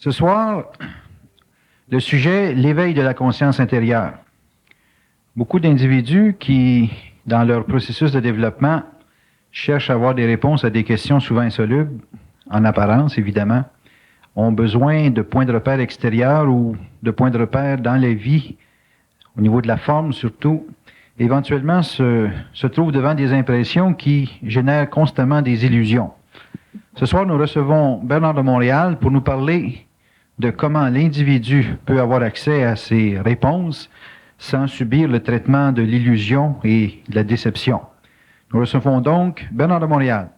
Ce soir, le sujet, l'éveil de la conscience intérieure. Beaucoup d'individus qui, dans leur processus de développement, cherchent à avoir des réponses à des questions souvent insolubles, en apparence évidemment, ont besoin de points de repère extérieurs ou de points de repère dans la vie, au niveau de la forme surtout, éventuellement se trouvent devant des impressions qui génèrent constamment des illusions. Ce soir, nous recevons Bernard de Montréal pour nous parler de comment l'individu peut avoir accès à ces réponses sans subir le traitement de l'illusion et de la déception. Nous recevons donc Bernard de Montréal.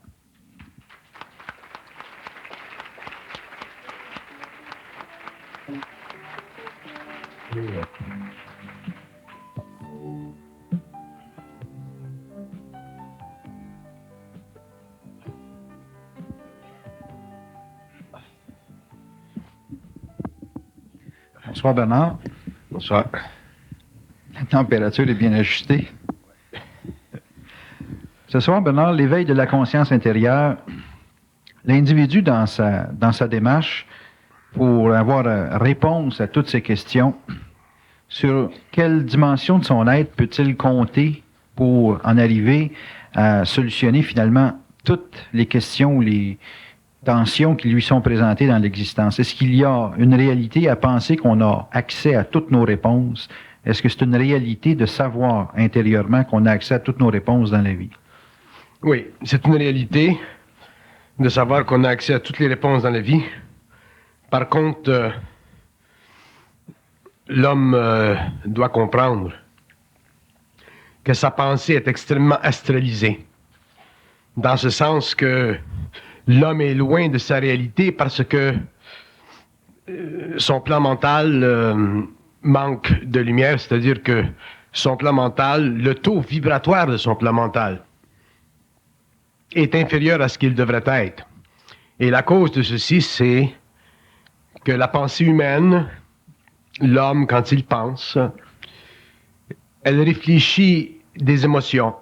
Bonsoir Bernard. Bonsoir. La température est bien ajustée. Ce soir, Bernard, l'éveil de la conscience intérieure, l'individu dans sa démarche pour avoir réponse à toutes ces questions, sur quelle dimension de son être peut-il compter pour en arriver à solutionner finalement toutes les questions ou les tensions qui lui sont présentées dans l'existence? Est-ce qu'il y a une réalité à penser qu'on a accès à toutes nos réponses? Est-ce que c'est une réalité de savoir intérieurement qu'on a accès à toutes nos réponses dans la vie? Oui, c'est une réalité de savoir qu'on a accès à toutes les réponses dans la vie. Par contre, l'homme doit comprendre que sa pensée est extrêmement astralisée, dans ce sens que l'homme est loin de sa réalité parce que son plan mental manque de lumière, c'est-à-dire que son plan mental, le taux vibratoire de son plan mental est inférieur à ce qu'il devrait être. Et la cause de ceci, c'est que la pensée humaine, l'homme, quand il pense, elle réfléchit des émotions.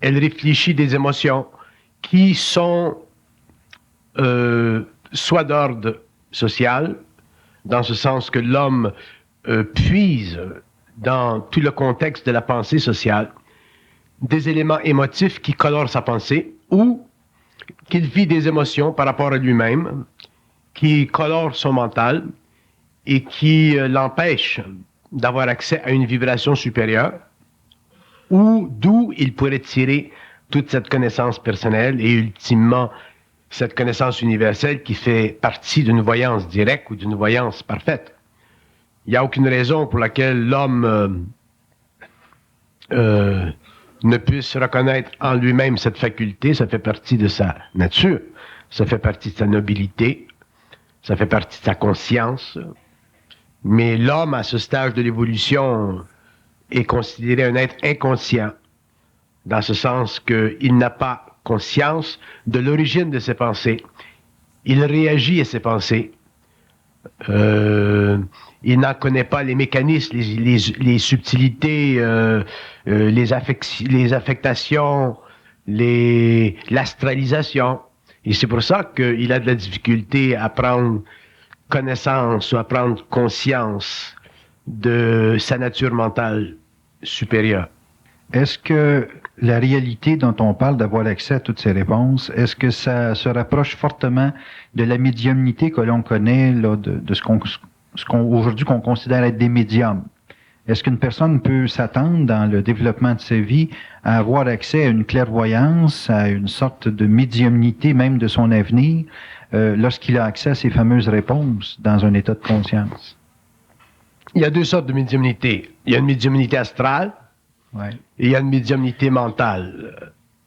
Elle réfléchit des émotions qui sont soit d'ordre social, dans ce sens que l'homme puise dans tout le contexte de la pensée sociale des éléments émotifs qui colorent sa pensée, ou qu'il vit des émotions par rapport à lui-même qui colorent son mental et qui l'empêchent d'avoir accès à une vibration supérieure, ou d'où il pourrait tirer toute cette connaissance personnelle et ultimement cette connaissance universelle qui fait partie d'une voyance directe ou d'une voyance parfaite. Il n'y a aucune raison pour laquelle l'homme ne puisse reconnaître en lui-même cette faculté. Ça fait partie de sa nature, ça fait partie de sa nobilité, ça fait partie de sa conscience. Mais l'homme, à ce stage de l'évolution, est considéré un être inconscient, dans ce sens qu'il n'a pas conscience de l'origine de ses pensées. Il réagit à ses pensées. Il n'en connaît pas les mécanismes, les subtilités, les affectations, l'astralisation. Et c'est pour ça qu'il a de la difficulté à prendre connaissance ou à prendre conscience de sa nature mentale supérieure. Est-ce que la réalité dont on parle d'avoir accès à toutes ces réponses, est-ce que ça se rapproche fortement de la médiumnité que l'on connaît, là, de ce qu'on aujourd'hui qu'on considère être des médiums? Est-ce qu'une personne peut s'attendre dans le développement de sa vie à avoir accès à une clairvoyance, à une sorte de médiumnité même de son avenir, lorsqu'il a accès à ces fameuses réponses dans un état de conscience? Il y a deux sortes de médiumnité. Il y a une médiumnité astrale, ouais, et il y a une médiumnité mentale.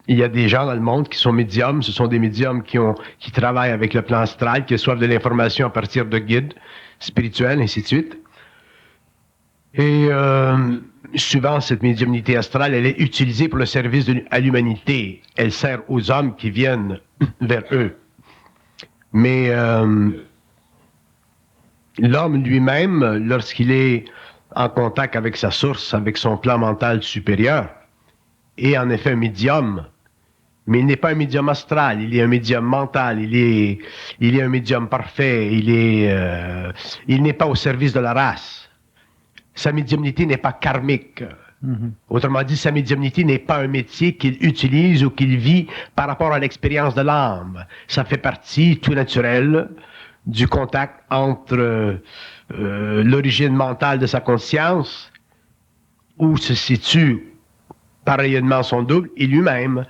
Il y a des gens dans le monde qui sont médiums. Ce sont des médiums qui travaillent avec le plan astral, qui reçoivent de l'information à partir de guides spirituels, ainsi de suite. Et souvent, cette médiumnité astrale, elle est utilisée pour le service à l'humanité. Elle sert aux hommes qui viennent vers eux. Mais l'homme lui-même, lorsqu'il est en contact avec sa source, avec son plan mental supérieur, est en effet un médium Mais il n'est pas un médium astral, il est un médium mental, il est un médium parfait, il n'est pas au service de la race. Sa médiumnité n'est pas karmique. Autrement dit, sa médiumnité n'est pas un métier qu'il utilise ou qu'il vit par rapport à l'expérience de l'âme. Ça fait partie, tout naturel, du contact entre l'origine mentale de sa conscience, où se situe par rayonnement son double, et lui-même.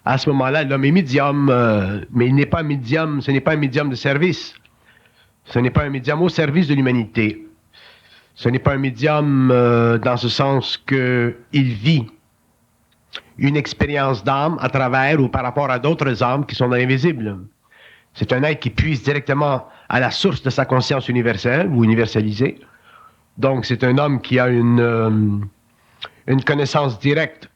À ce moment-là, l'homme est médium, mais il n'est pas médium, ce n'est pas un médium de service. Ce n'est pas un médium au service de l'humanité. Ce n'est pas un médium dans ce sens qu'il vit une expérience d'âme à travers ou par rapport à d'autres âmes qui sont dans l'invisible. C'est un être qui puise directement à la source de sa conscience universelle ou universalisée. Donc, c'est un homme qui a une connaissance directe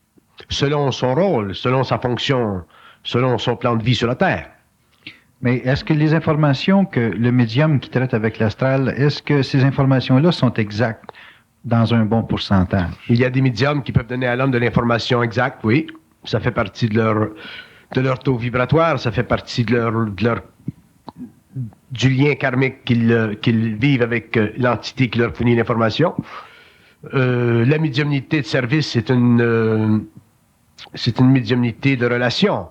selon son rôle, selon sa fonction, selon son plan de vie sur la Terre. Mais est-ce que les informations que le médium qui traite avec l'astral, est-ce que ces informations-là sont exactes dans un bon pourcentage? Il y a des médiums qui peuvent donner à l'homme de l'information exacte, oui. Ça fait partie de leur taux vibratoire, ça fait partie du lien karmique qu'ils vivent avec l'entité qui leur fournit l'information. La médiumnité de service, c'est une médiumnité de relation.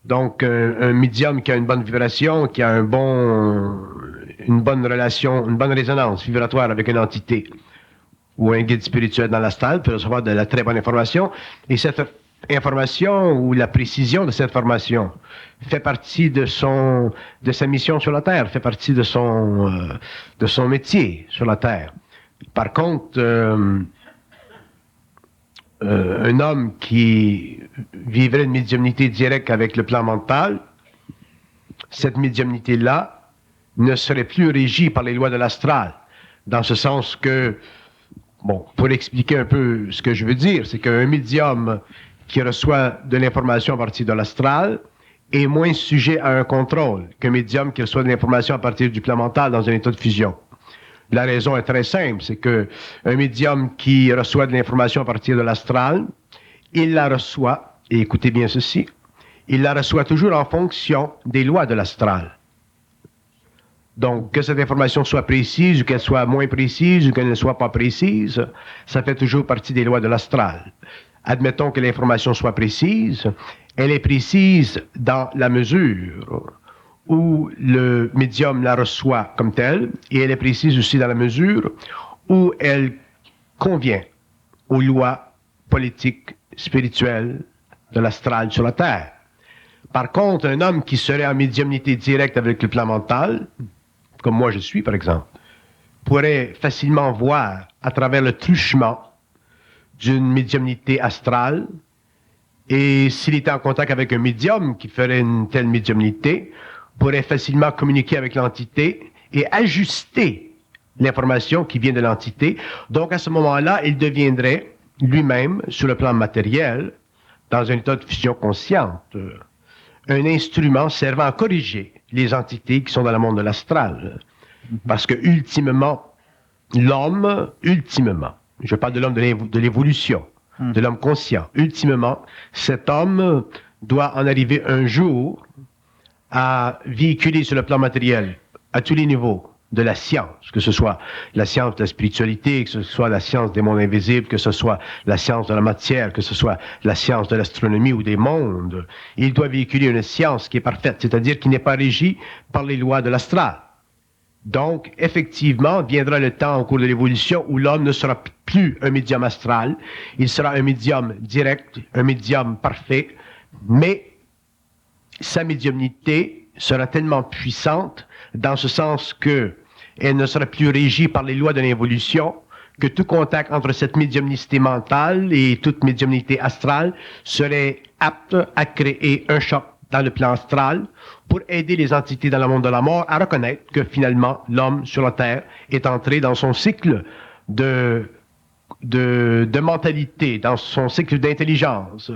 Donc, un médium qui a une bonne vibration, qui a une bonne relation, une bonne résonance vibratoire avec une entité ou un guide spirituel dans l'astral peut recevoir de la très bonne information. Et cette information ou la précision de cette information fait partie de sa mission sur la Terre, fait partie de son métier sur la Terre. Par contre, un homme qui vivrait une médiumnité directe avec le plan mental, cette médiumnité-là ne serait plus régie par les lois de l'astral, dans ce sens que, bon, pour expliquer un peu ce que je veux dire, c'est qu'un médium qui reçoit de l'information à partir de l'astral est moins sujet à un contrôle qu'un médium qui reçoit de l'information à partir du plan mental dans un état de fusion. La raison est très simple, c'est que un médium qui reçoit de l'information à partir de l'astral, il la reçoit, et écoutez bien ceci, il la reçoit toujours en fonction des lois de l'astral. Donc, que cette information soit précise ou qu'elle soit moins précise ou qu'elle ne soit pas précise, ça fait toujours partie des lois de l'astral. Admettons que l'information soit précise, elle est précise dans la mesure où le médium la reçoit comme telle, et elle est précise aussi dans la mesure où elle convient aux lois politiques, spirituelles de l'astral sur la Terre. Par contre, un homme qui serait en médiumnité directe avec le plan mental, comme moi je suis par exemple, pourrait facilement voir à travers le truchement d'une médiumnité astrale, et s'il était en contact avec un médium qui ferait une telle médiumnité, pourrait facilement communiquer avec l'entité et ajuster l'information qui vient de l'entité. Donc, à ce moment-là, il deviendrait lui-même, sur le plan matériel, dans un état de fusion consciente, un instrument servant à corriger les entités qui sont dans le monde de l'astral. Parce que, ultimement, l'homme, je parle de l'homme de l'évolution, de l'homme conscient, ultimement, cet homme doit en arriver un jour à véhiculer sur le plan matériel, à tous les niveaux, de la science, que ce soit la science de la spiritualité, que ce soit la science des mondes invisibles, que ce soit la science de la matière, que ce soit la science de l'astronomie ou des mondes. Il doit véhiculer une science qui est parfaite, c'est-à-dire qui n'est pas régie par les lois de l'astral. Donc, effectivement, viendra le temps au cours de l'évolution où l'homme ne sera plus un médium astral, il sera un médium direct, un médium parfait, mais sa médiumnité sera tellement puissante dans ce sens que elle ne sera plus régie par les lois de l'évolution, que tout contact entre cette médiumnité mentale et toute médiumnité astrale serait apte à créer un choc dans le plan astral pour aider les entités dans le monde de la mort à reconnaître que finalement l'homme sur la Terre est entré dans son cycle de mentalité, dans son cycle d'intelligence,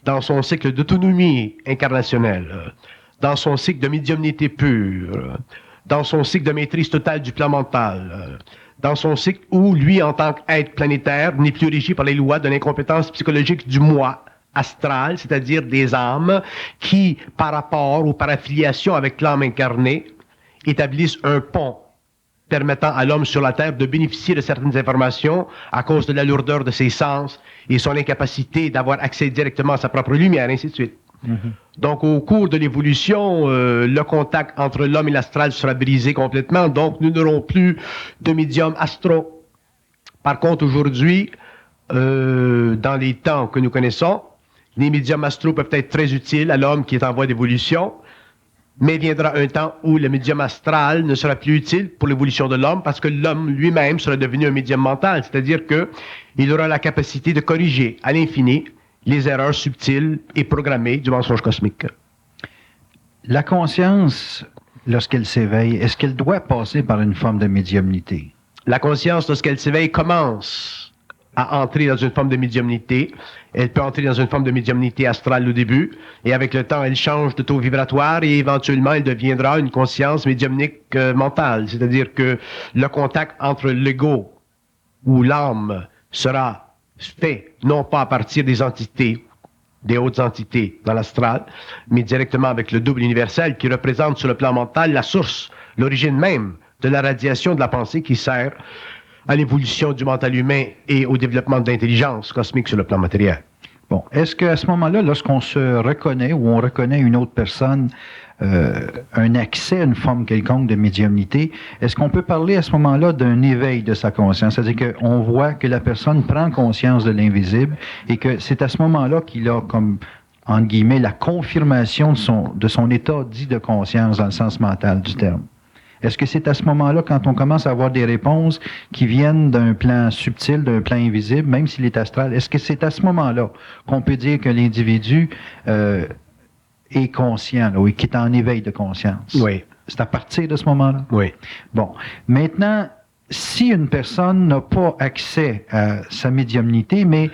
dans son cycle d'autonomie incarnationnelle, dans son cycle de médiumnité pure, dans son cycle de maîtrise totale du plan mental, dans son cycle où lui, en tant qu'être planétaire, n'est plus régi par les lois de l'incompétence psychologique du moi astrales, c'est-à-dire des âmes qui, par rapport ou par affiliation avec l'âme incarnée, établissent un pont permettant à l'homme sur la Terre de bénéficier de certaines informations à cause de la lourdeur de ses sens et son incapacité d'avoir accès directement à sa propre lumière, ainsi de suite. Donc, au cours de l'évolution, le contact entre l'homme et l'astral sera brisé complètement, donc nous n'aurons plus de médiums astraux. Par contre, aujourd'hui, dans les temps que nous connaissons, les médiums astraux peuvent être très utiles à l'homme qui est en voie d'évolution, mais viendra un temps où le médium astral ne sera plus utile pour l'évolution de l'homme parce que l'homme lui-même sera devenu un médium mental, c'est-à-dire qu'il aura la capacité de corriger à l'infini les erreurs subtiles et programmées du mensonge cosmique. La conscience, lorsqu'elle s'éveille, est-ce qu'elle doit passer par une forme de médiumnité? La conscience, lorsqu'elle s'éveille, commence à entrer dans une forme de médiumnité. Elle peut entrer dans une forme de médiumnité astrale au début, et avec le temps, elle change de taux vibratoire et éventuellement, elle deviendra une conscience médiumnique mentale. C'est-à-dire que le contact entre l'ego ou l'âme sera fait, non pas à partir des entités, des hautes entités dans l'astral, mais directement avec le double universel qui représente sur le plan mental la source, l'origine même de la radiation de la pensée qui sert à l'évolution du mental humain et au développement de l'intelligence cosmique sur le plan matériel. Bon, est-ce qu'à ce moment-là, lorsqu'on se reconnaît ou on reconnaît une autre personne, un accès à une forme quelconque de médiumnité, est-ce qu'on peut parler à ce moment-là d'un éveil de sa conscience? C'est-à-dire qu'on voit que la personne prend conscience de l'invisible et que c'est à ce moment-là qu'il a comme, entre guillemets, la confirmation de son état dit de conscience dans le sens mental du terme. Est-ce que c'est à ce moment-là, quand on commence à avoir des réponses qui viennent d'un plan subtil, d'un plan invisible, même s'il est astral, est-ce que c'est à ce moment-là qu'on peut dire que l'individu est conscient, là, qui est en éveil de conscience? Oui. C'est à partir de ce moment-là? Oui. Bon. Maintenant, si une personne n'a pas accès à sa médiumnité, mais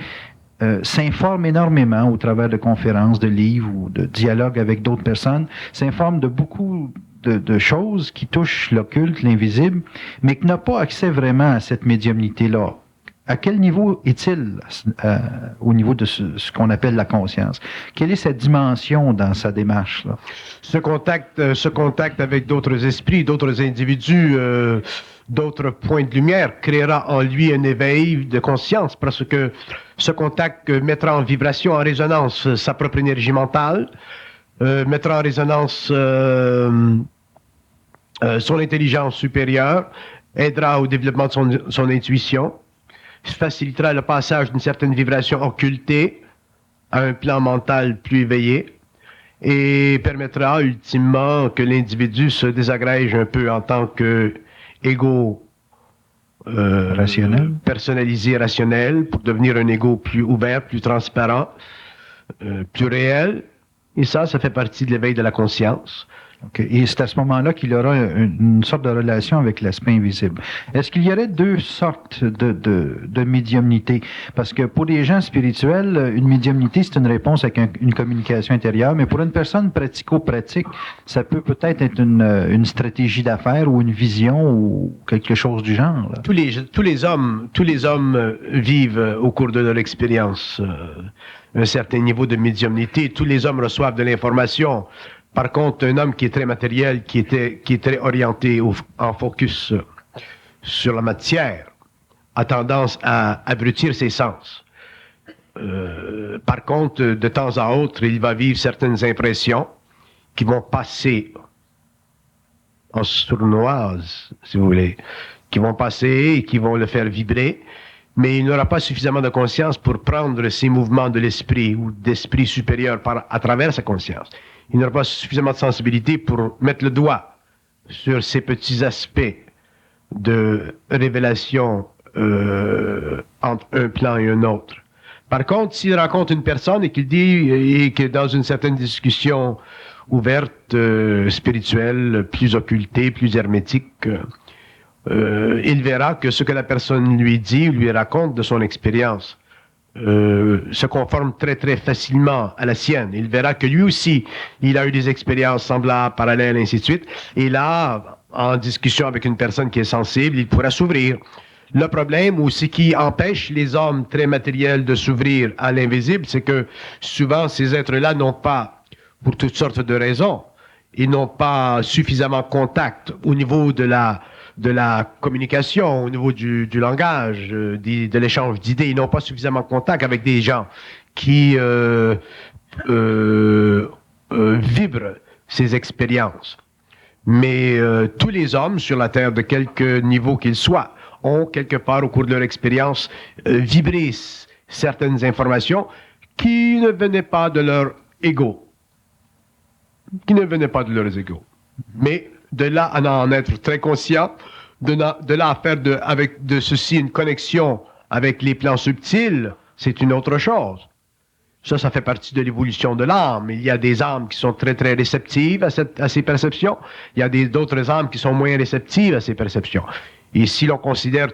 s'informe énormément au travers de conférences, de livres ou de dialogues avec d'autres personnes, s'informe de beaucoup de choses qui touchent l'occulte, l'invisible, mais qui n'a pas accès vraiment à cette médiumnité-là. À quel niveau est-il au niveau de ce qu'on appelle la conscience? Quelle est cette dimension dans sa démarche, là? Ce contact avec d'autres esprits, d'autres individus, d'autres points de lumière créera en lui un éveil de conscience parce que ce contact mettra en vibration, en résonance sa propre énergie mentale, mettra en résonance son intelligence supérieure, aidera au développement de son intuition, facilitera le passage d'une certaine vibration occultée à un plan mental plus éveillé et permettra ultimement que l'individu se désagrège un peu en tant que ego rationnel, personnalisé, rationnel, pour devenir un ego plus ouvert, plus transparent, plus réel. Et ça fait partie de l'éveil de la conscience. Okay. Et c'est à ce moment-là qu'il aura une sorte de relation avec l'aspect invisible. Est-ce qu'il y aurait deux sortes de médiumnité? Parce que pour les gens spirituels, une médiumnité, c'est une réponse avec une communication intérieure, mais pour une personne pratico-pratique, ça peut peut-être être une stratégie d'affaires ou une vision ou quelque chose du genre, là. Tous les hommes vivent au cours de leur expérience un certain niveau de médiumnité. Tous les hommes reçoivent de l'information. Par contre, un homme qui est très matériel, qui est très orienté en focus sur la matière, a tendance à abrutir ses sens. Par contre, de temps à autre, il va vivre certaines impressions qui vont passer en sournoise, si vous voulez, qui vont passer et qui vont le faire vibrer, mais il n'aura pas suffisamment de conscience pour prendre ces mouvements de l'esprit ou d'esprit supérieur à travers sa conscience. Il n'aura pas suffisamment de sensibilité pour mettre le doigt sur ces petits aspects de révélation entre un plan et un autre. Par contre, s'il rencontre une personne et qu'il dit, et que dans une certaine discussion ouverte, spirituelle, plus occultée, plus hermétique, il verra que ce que la personne lui dit, lui raconte de son expérience, se conforme très très facilement à la sienne. Il verra que lui aussi, il a eu des expériences semblables, parallèles, ainsi de suite. Et là, en discussion avec une personne qui est sensible, il pourra s'ouvrir Le problème, ou ce qui empêche les hommes très matériels de s'ouvrir à l'invisible, c'est que souvent ces êtres-là n'ont pas, pour toutes sortes de raisons, ils n'ont pas suffisamment contact au niveau de la communication, au niveau du langage, de l'échange d'idées. Ils n'ont pas suffisamment contact avec des gens qui vibrent ces expériences. Mais tous les hommes sur la Terre, de quelque niveau qu'ils soient, ont quelque part au cours de leur expérience vibré certaines informations qui ne venaient pas de leur ego. Mais de là à en être très conscient, de là à faire avec de ceci une connexion avec les plans subtils, c'est une autre chose. Ça fait partie de l'évolution de l'âme. Il y a des âmes qui sont très, très réceptives à ces perceptions. Il y a d'autres âmes qui sont moins réceptives à ces perceptions. Et si l'on considère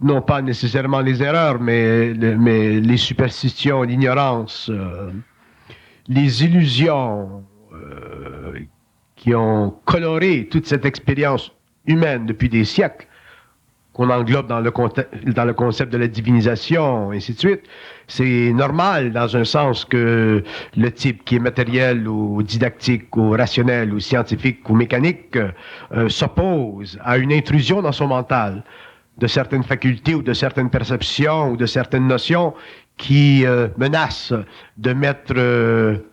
non pas nécessairement les erreurs, mais les superstitions, l'ignorance, les illusions qui ont coloré toute cette expérience humaine depuis des siècles, qu'on englobe dans le concept de la divinisation, et ainsi de suite, c'est normal dans un sens que le type qui est matériel ou didactique ou rationnel ou scientifique ou mécanique s'oppose à une intrusion dans son mental de certaines facultés ou de certaines perceptions ou de certaines notions qui menacent de mettre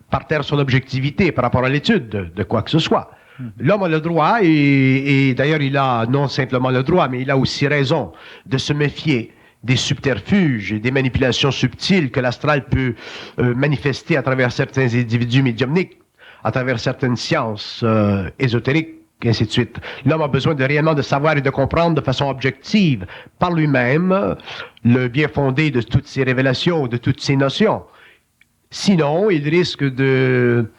par terre son objectivité par rapport à l'étude de quoi que ce soit. L'homme a le droit, et d'ailleurs il a non simplement le droit, mais il a aussi raison de se méfier des subterfuges et des manipulations subtiles que l'astral peut manifester à travers certains individus médiumniques, à travers certaines sciences ésotériques, et ainsi de suite. L'homme a besoin réellement de savoir et de comprendre de façon objective, par lui-même, le bien fondé de toutes ces révélations, de toutes ces notions. Sinon, il risque de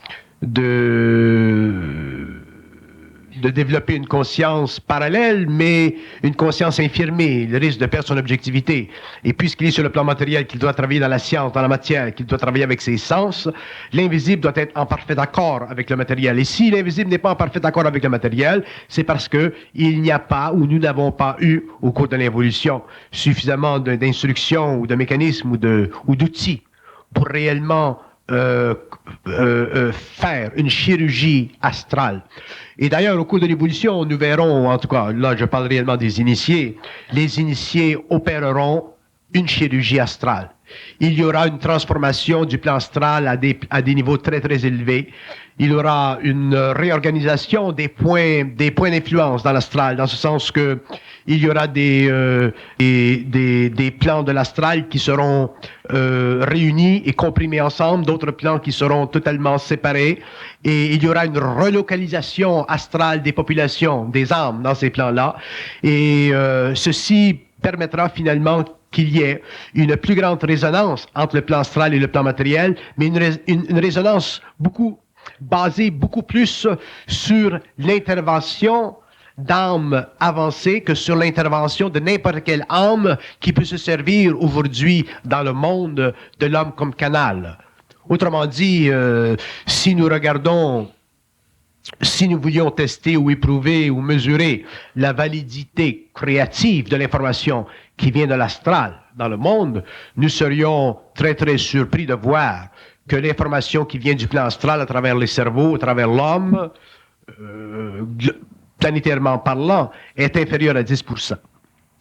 développer une conscience parallèle, mais une conscience infirmée. Il risque de perdre son objectivité. Et puisqu'il est sur le plan matériel, qu'il doit travailler dans la science, dans la matière, qu'il doit travailler avec ses sens, l'invisible doit être en parfait accord avec le matériel. Et si l'invisible n'est pas en parfait accord avec le matériel, c'est parce que il n'y a pas, ou nous n'avons pas eu, au cours de l'évolution, suffisamment d'instructions ou de mécanismes ou d'outils pour réellement faire une chirurgie astrale. Et d'ailleurs, au cours de l'évolution, nous verrons, en tout cas, là je parle réellement des initiés, les initiés opéreront une chirurgie astrale. Il y aura une transformation du plan astral à des niveaux très très élevés. Il y aura une réorganisation des points d'influence dans l'astral, dans ce sens que il y aura des plans de l'astral qui seront réunis et comprimés ensemble, d'autres plans qui seront totalement séparés, et il y aura une relocalisation astrale des populations, des âmes dans ces plans-là, et ceci permettra finalement qu'il y ait une plus grande résonance entre le plan astral et le plan matériel, mais une résonance basée beaucoup plus sur l'intervention d'âmes avancées que sur l'intervention de n'importe quelle âme qui peut se servir aujourd'hui dans le monde de l'homme comme canal. Autrement dit, si nous voulions tester ou éprouver ou mesurer la validité créative de l'information qui vient de l'astral dans le monde, nous serions très très surpris de voir que l'information qui vient du plan astral à travers les cerveaux, à travers l'homme, planétairement parlant, est inférieure à 10% de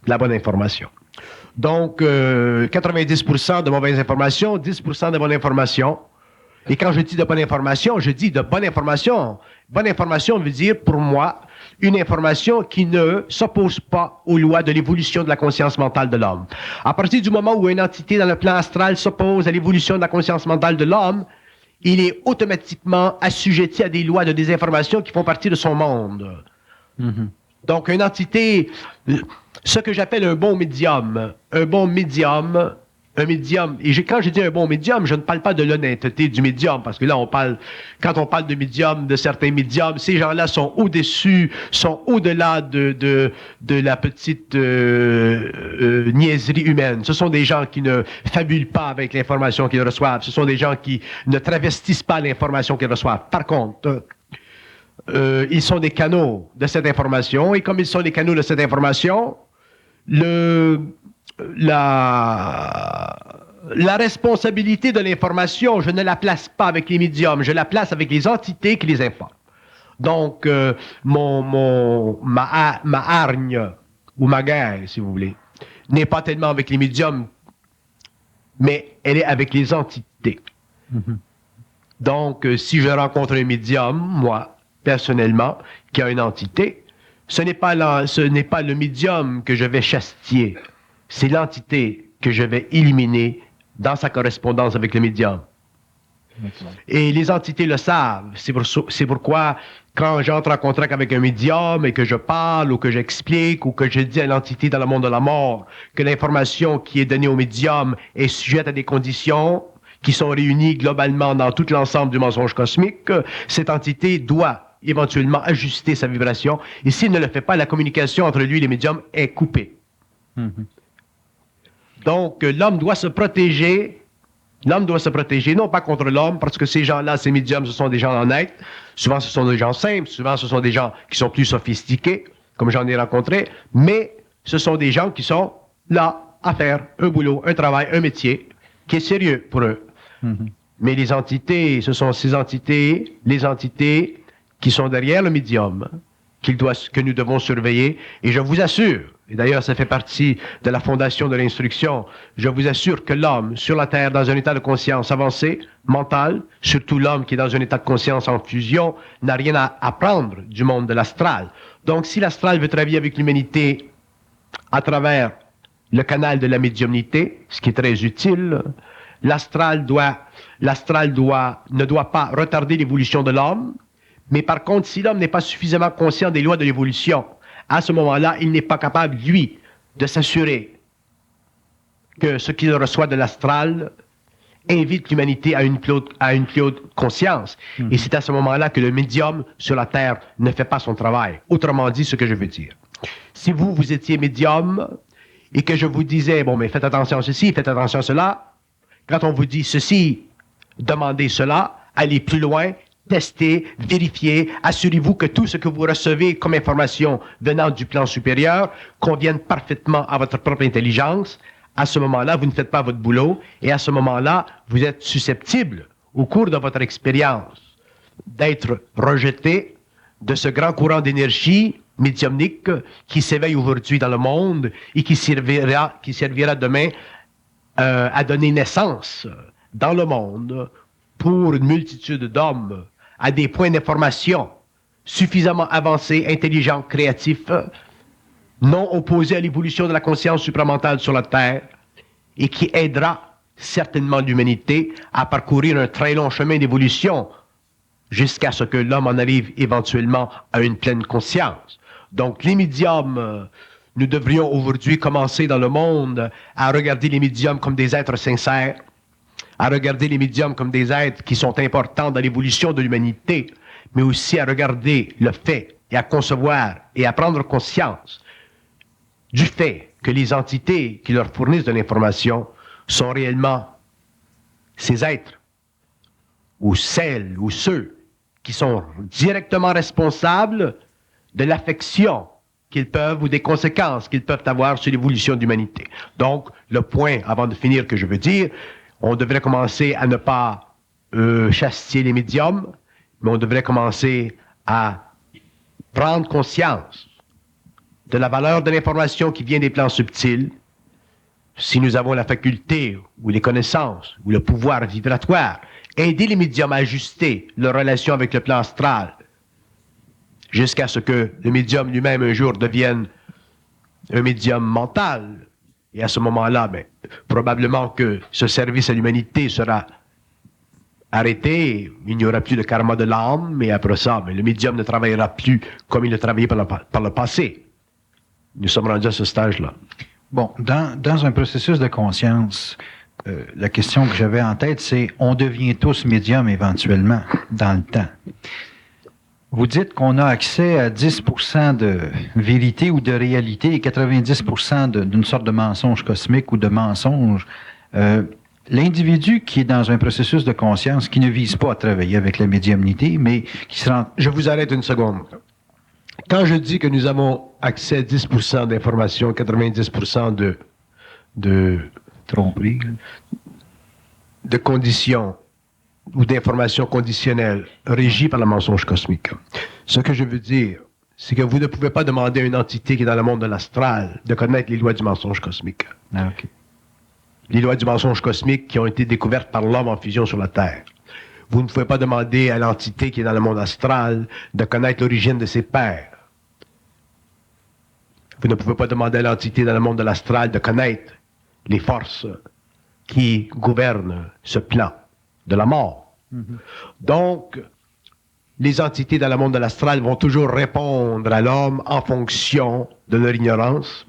la bonne information. Donc, 90% de mauvaise information, 10% de bonne information. Et quand je dis de bonne information, je dis de bonne information. Bonne information veut dire, pour moi, une information qui ne s'oppose pas aux lois de l'évolution de la conscience mentale de l'homme. À partir du moment où une entité dans le plan astral s'oppose à l'évolution de la conscience mentale de l'homme, il est automatiquement assujetti à des lois de désinformation qui font partie de son monde. Mm-hmm. Donc, une entité, ce que j'appelle un bon médium, et quand je dis un bon médium, je ne parle pas de l'honnêteté du médium, parce que là, quand on parle de médium, de certains médiums, ces gens-là sont au-dessus, sont au-delà de la petite niaiserie humaine. Ce sont des gens qui ne fabulent pas avec l'information qu'ils reçoivent. Ce sont des gens qui ne travestissent pas l'information qu'ils reçoivent. Par contre, ils sont des canaux de cette information, et comme ils sont des canaux de cette information, la responsabilité de l'information, je ne la place pas avec les médiums, je la place avec les entités qui les informent. Donc, ma hargne, ou ma guerre, si vous voulez, n'est pas tellement avec les médiums, mais elle est avec les entités. Mm-hmm. Donc, si je rencontre un médium, moi, personnellement, qui a une entité, ce n'est pas le médium que je vais chastiller, c'est l'entité que je vais éliminer dans sa correspondance avec le médium. Et les entités le savent. C'est pourquoi, quand j'entre en contact avec un médium et que je parle ou que j'explique ou que je dis à l'entité dans le monde de la mort que l'information qui est donnée au médium est sujette à des conditions qui sont réunies globalement dans tout l'ensemble du mensonge cosmique, cette entité doit éventuellement ajuster sa vibration. Et s'il ne le fait pas, la communication entre lui et les médiums est coupée. Mm-hmm. Donc, l'homme doit se protéger. L'homme doit se protéger, non pas contre l'homme, parce que ces gens-là, ces médiums, ce sont des gens honnêtes. Souvent, ce sont des gens simples. Souvent, ce sont des gens qui sont plus sophistiqués, comme j'en ai rencontré. Mais ce sont des gens qui sont là à faire un boulot, un travail, un métier qui est sérieux pour eux. Mm-hmm. Mais les entités, ce sont ces entités, les entités qui sont derrière le médium, que nous devons surveiller. Et je vous assure, et d'ailleurs ça fait partie de la fondation de l'instruction, je vous assure que l'homme sur la Terre, dans un état de conscience avancé, mental, surtout l'homme qui est dans un état de conscience en fusion, n'a rien à apprendre du monde de l'astral. Donc si l'astral veut travailler avec l'humanité à travers le canal de la médiumnité, ce qui est très utile, l'astral ne doit pas retarder l'évolution de l'homme. Mais par contre, si l'homme n'est pas suffisamment conscient des lois de l'évolution, à ce moment-là, il n'est pas capable, lui, de s'assurer que ce qu'il reçoit de l'astral invite l'humanité à une plus haute conscience. Mm-hmm. Et c'est à ce moment-là que le médium sur la Terre ne fait pas son travail. Autrement dit, ce que je veux dire. Si vous étiez médium et que je vous disais, bon, mais faites attention à ceci, faites attention à cela, quand on vous dit ceci, demandez cela, allez plus loin, testez, vérifiez, assurez-vous que tout ce que vous recevez comme information venant du plan supérieur convienne parfaitement à votre propre intelligence. À ce moment-là, vous ne faites pas votre boulot et à ce moment-là, vous êtes susceptible, au cours de votre expérience, d'être rejeté de ce grand courant d'énergie médiumnique qui s'éveille aujourd'hui dans le monde et qui servira demain à donner naissance dans le monde pour une multitude d'hommes à des points d'information suffisamment avancés, intelligents, créatifs, non opposés à l'évolution de la conscience supramentale sur la Terre, et qui aidera certainement l'humanité à parcourir un très long chemin d'évolution jusqu'à ce que l'homme en arrive éventuellement à une pleine conscience. Donc les médiums, nous devrions aujourd'hui commencer dans le monde à regarder les médiums comme des êtres sincères, à regarder les médiums comme des êtres qui sont importants dans l'évolution de l'humanité, mais aussi à regarder le fait et à concevoir et à prendre conscience du fait que les entités qui leur fournissent de l'information sont réellement ces êtres, ou celles, ou ceux qui sont directement responsables de l'affection qu'ils peuvent ou des conséquences qu'ils peuvent avoir sur l'évolution de l'humanité. Donc, le point, avant de finir, que je veux dire, on devrait commencer à ne pas chastiller les médiums, mais on devrait commencer à prendre conscience de la valeur de l'information qui vient des plans subtils. Si nous avons la faculté, ou les connaissances, ou le pouvoir vibratoire, aider les médiums à ajuster leur relation avec le plan astral, jusqu'à ce que le médium lui-même un jour devienne un médium mental. Et à ce moment-là, probablement que ce service à l'humanité sera arrêté, il n'y aura plus de karma de l'âme, mais après ça, le médium ne travaillera plus comme il le travaillait par le passé. Nous sommes rendus à ce stage-là. Bon, dans un processus de conscience, la question que j'avais en tête, c'est on devient tous médiums éventuellement dans le temps. Vous dites qu'on a accès à 10% de vérité ou de réalité et 90% d'une sorte de mensonge cosmique ou de mensonge. l'individu qui est dans un processus de conscience qui ne vise pas à travailler avec la médiumnité, mais qui se rend... Je vous arrête une seconde. Quand je dis que nous avons accès à 10% d'informations, 90% de Tromperie. de conditions ou d'informations conditionnelles régies par le mensonge cosmique. Ce que je veux dire, c'est que vous ne pouvez pas demander à une entité qui est dans le monde de l'astral de connaître les lois du mensonge cosmique. Ah, OK. Les lois du mensonge cosmique qui ont été découvertes par l'homme en fusion sur la Terre. Vous ne pouvez pas demander à l'entité qui est dans le monde astral de connaître l'origine de ses pères. Vous ne pouvez pas demander à l'entité dans le monde de l'astral de connaître les forces qui gouvernent ce plan de la mort. Donc, les entités dans le monde de l'astral vont toujours répondre à l'homme en fonction de leur ignorance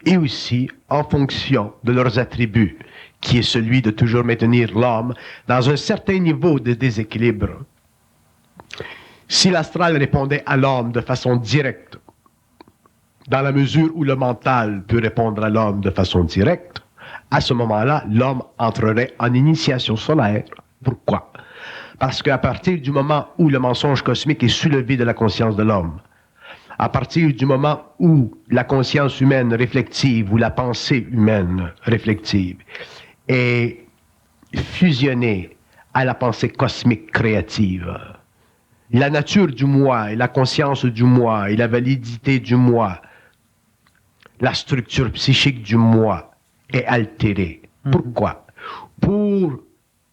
et aussi en fonction de leurs attributs, qui est celui de toujours maintenir l'homme dans un certain niveau de déséquilibre. Si l'astral répondait à l'homme de façon directe, dans la mesure où le mental peut répondre à l'homme de façon directe, à ce moment-là, l'homme entrerait en initiation solaire. Pourquoi? Parce qu'à partir du moment où le mensonge cosmique est soulevé de la conscience de l'homme, à partir du moment où la conscience humaine réflexive ou la pensée humaine réflexive est fusionnée à la pensée cosmique créative, la nature du moi et la conscience du moi et la validité du moi, la structure psychique du moi est altérée. Pourquoi? Pour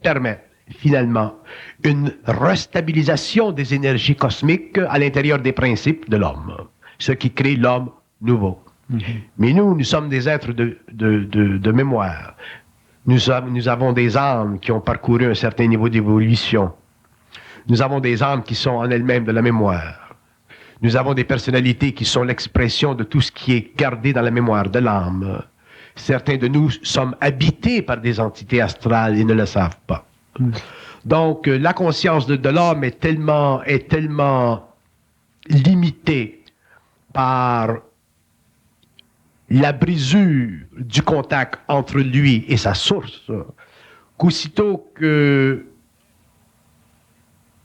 permettre finalement une restabilisation des énergies cosmiques à l'intérieur des principes de l'homme, ce qui crée l'homme nouveau. Mais nous sommes des êtres de mémoire. Nous avons des âmes qui ont parcouru un certain niveau d'évolution. Nous avons des âmes qui sont en elles-mêmes de la mémoire. Nous avons des personnalités qui sont l'expression de tout ce qui est gardé dans la mémoire de l'âme. Certains de nous sommes habités par des entités astrales et ne le savent pas. Donc, la conscience de l'homme est tellement limitée par la brisure du contact entre lui et sa source, qu'aussitôt que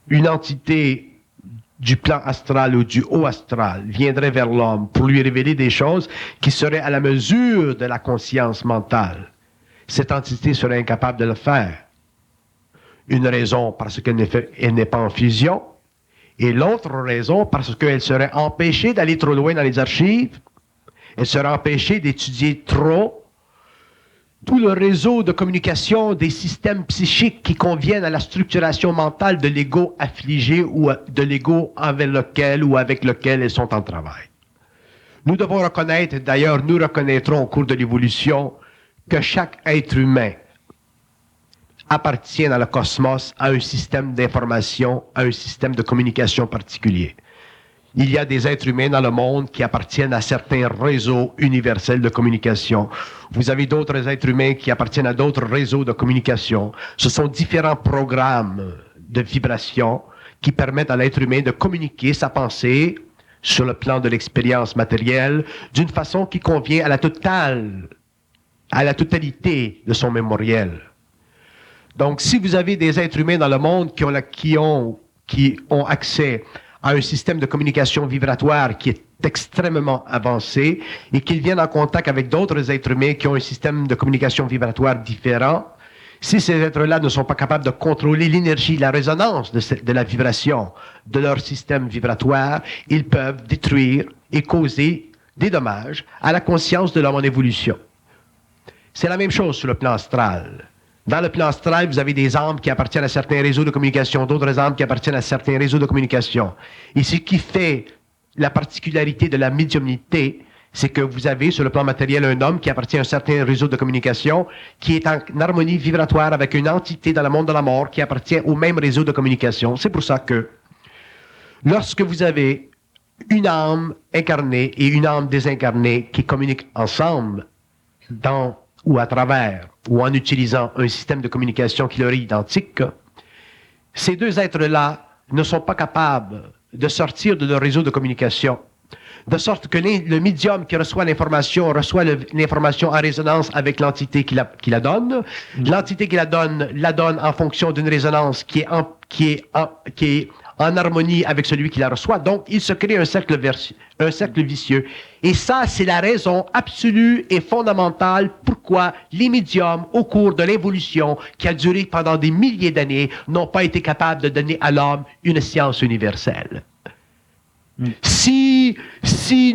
une entité du plan astral ou du haut astral viendrait vers l'homme pour lui révéler des choses qui seraient à la mesure de la conscience mentale, cette entité serait incapable de le faire. Une raison parce qu'elle n'est pas en fusion, et l'autre raison parce qu'elle serait empêchée d'aller trop loin dans les archives, elle serait empêchée d'étudier trop tout le réseau de communication des systèmes psychiques qui conviennent à la structuration mentale de l'ego affligé ou de l'ego avec lequel elles sont en travail. Nous devons reconnaître, d'ailleurs nous reconnaîtrons au cours de l'évolution, que chaque être humain appartient dans le cosmos à un système d'information, à un système de communication particulier. Il y a des êtres humains dans le monde qui appartiennent à certains réseaux universels de communication. Vous avez d'autres êtres humains qui appartiennent à d'autres réseaux de communication. Ce sont différents programmes de vibration qui permettent à l'être humain de communiquer sa pensée sur le plan de l'expérience matérielle d'une façon qui convient à la totalité de son mémoriel. Donc, si vous avez des êtres humains dans le monde qui ont accès à un système de communication vibratoire qui est extrêmement avancé et qu'ils viennent en contact avec d'autres êtres humains qui ont un système de communication vibratoire différent, si ces êtres-là ne sont pas capables de contrôler l'énergie, la résonance de la vibration de leur système vibratoire, ils peuvent détruire et causer des dommages à la conscience de l'homme en évolution. C'est la même chose sur le plan astral. Dans le plan astral, vous avez des âmes qui appartiennent à certains réseaux de communication, d'autres âmes qui appartiennent à certains réseaux de communication. Et ce qui fait la particularité de la médiumnité, c'est que vous avez sur le plan matériel un homme qui appartient à un certain réseau de communication, qui est en harmonie vibratoire avec une entité dans le monde de la mort qui appartient au même réseau de communication. C'est pour ça que lorsque vous avez une âme incarnée et une âme désincarnée qui communiquent ensemble dans ou à travers, ou en utilisant un système de communication qui leur est identique, ces deux êtres-là ne sont pas capables de sortir de leur réseau de communication, de sorte que le médium qui reçoit l'information l'information en résonance avec l'entité qui la donne. L'entité qui la donne en fonction d'une résonance qui est en harmonie avec celui qui la reçoit. Donc, il se crée un cercle vicieux. Et ça, c'est la raison absolue et fondamentale pourquoi les médiums, au cours de l'évolution qui a duré pendant des milliers d'années, n'ont pas été capables de donner à l'homme une science universelle. Si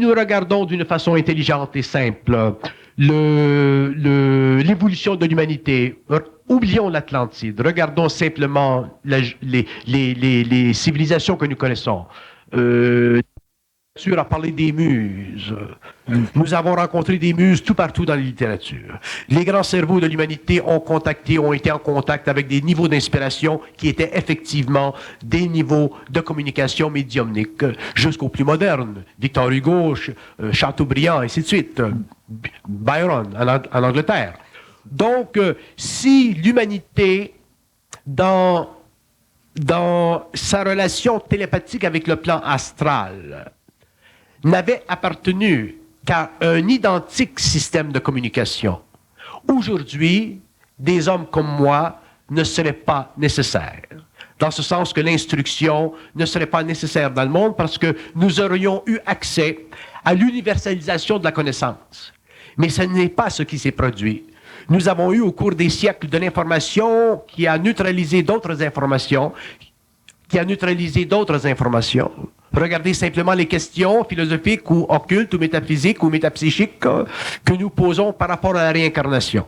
nous regardons d'une façon intelligente et simple l'évolution de l'humanité, oublions l'Atlantide, regardons simplement les civilisations que nous connaissons. A parlé des muses. Nous avons rencontré des muses tout partout dans la littérature. Les grands cerveaux de l'humanité ont été en contact avec des niveaux d'inspiration qui étaient effectivement des niveaux de communication médiumnique, jusqu'aux plus modernes. Victor Hugo, Chateaubriand, ainsi de suite. Byron, en Angleterre. Donc, si l'humanité, dans sa relation télépathique avec le plan astral, n'avait appartenu qu'à un identique système de communication, aujourd'hui, des hommes comme moi ne seraient pas nécessaires. Dans ce sens que l'instruction ne serait pas nécessaire dans le monde parce que nous aurions eu accès à l'universalisation de la connaissance. Mais ce n'est pas ce qui s'est produit. Nous avons eu au cours des siècles de l'information qui a neutralisé d'autres informations, Regardez simplement les questions philosophiques ou occultes ou métaphysiques ou métapsychiques que nous posons par rapport à la réincarnation.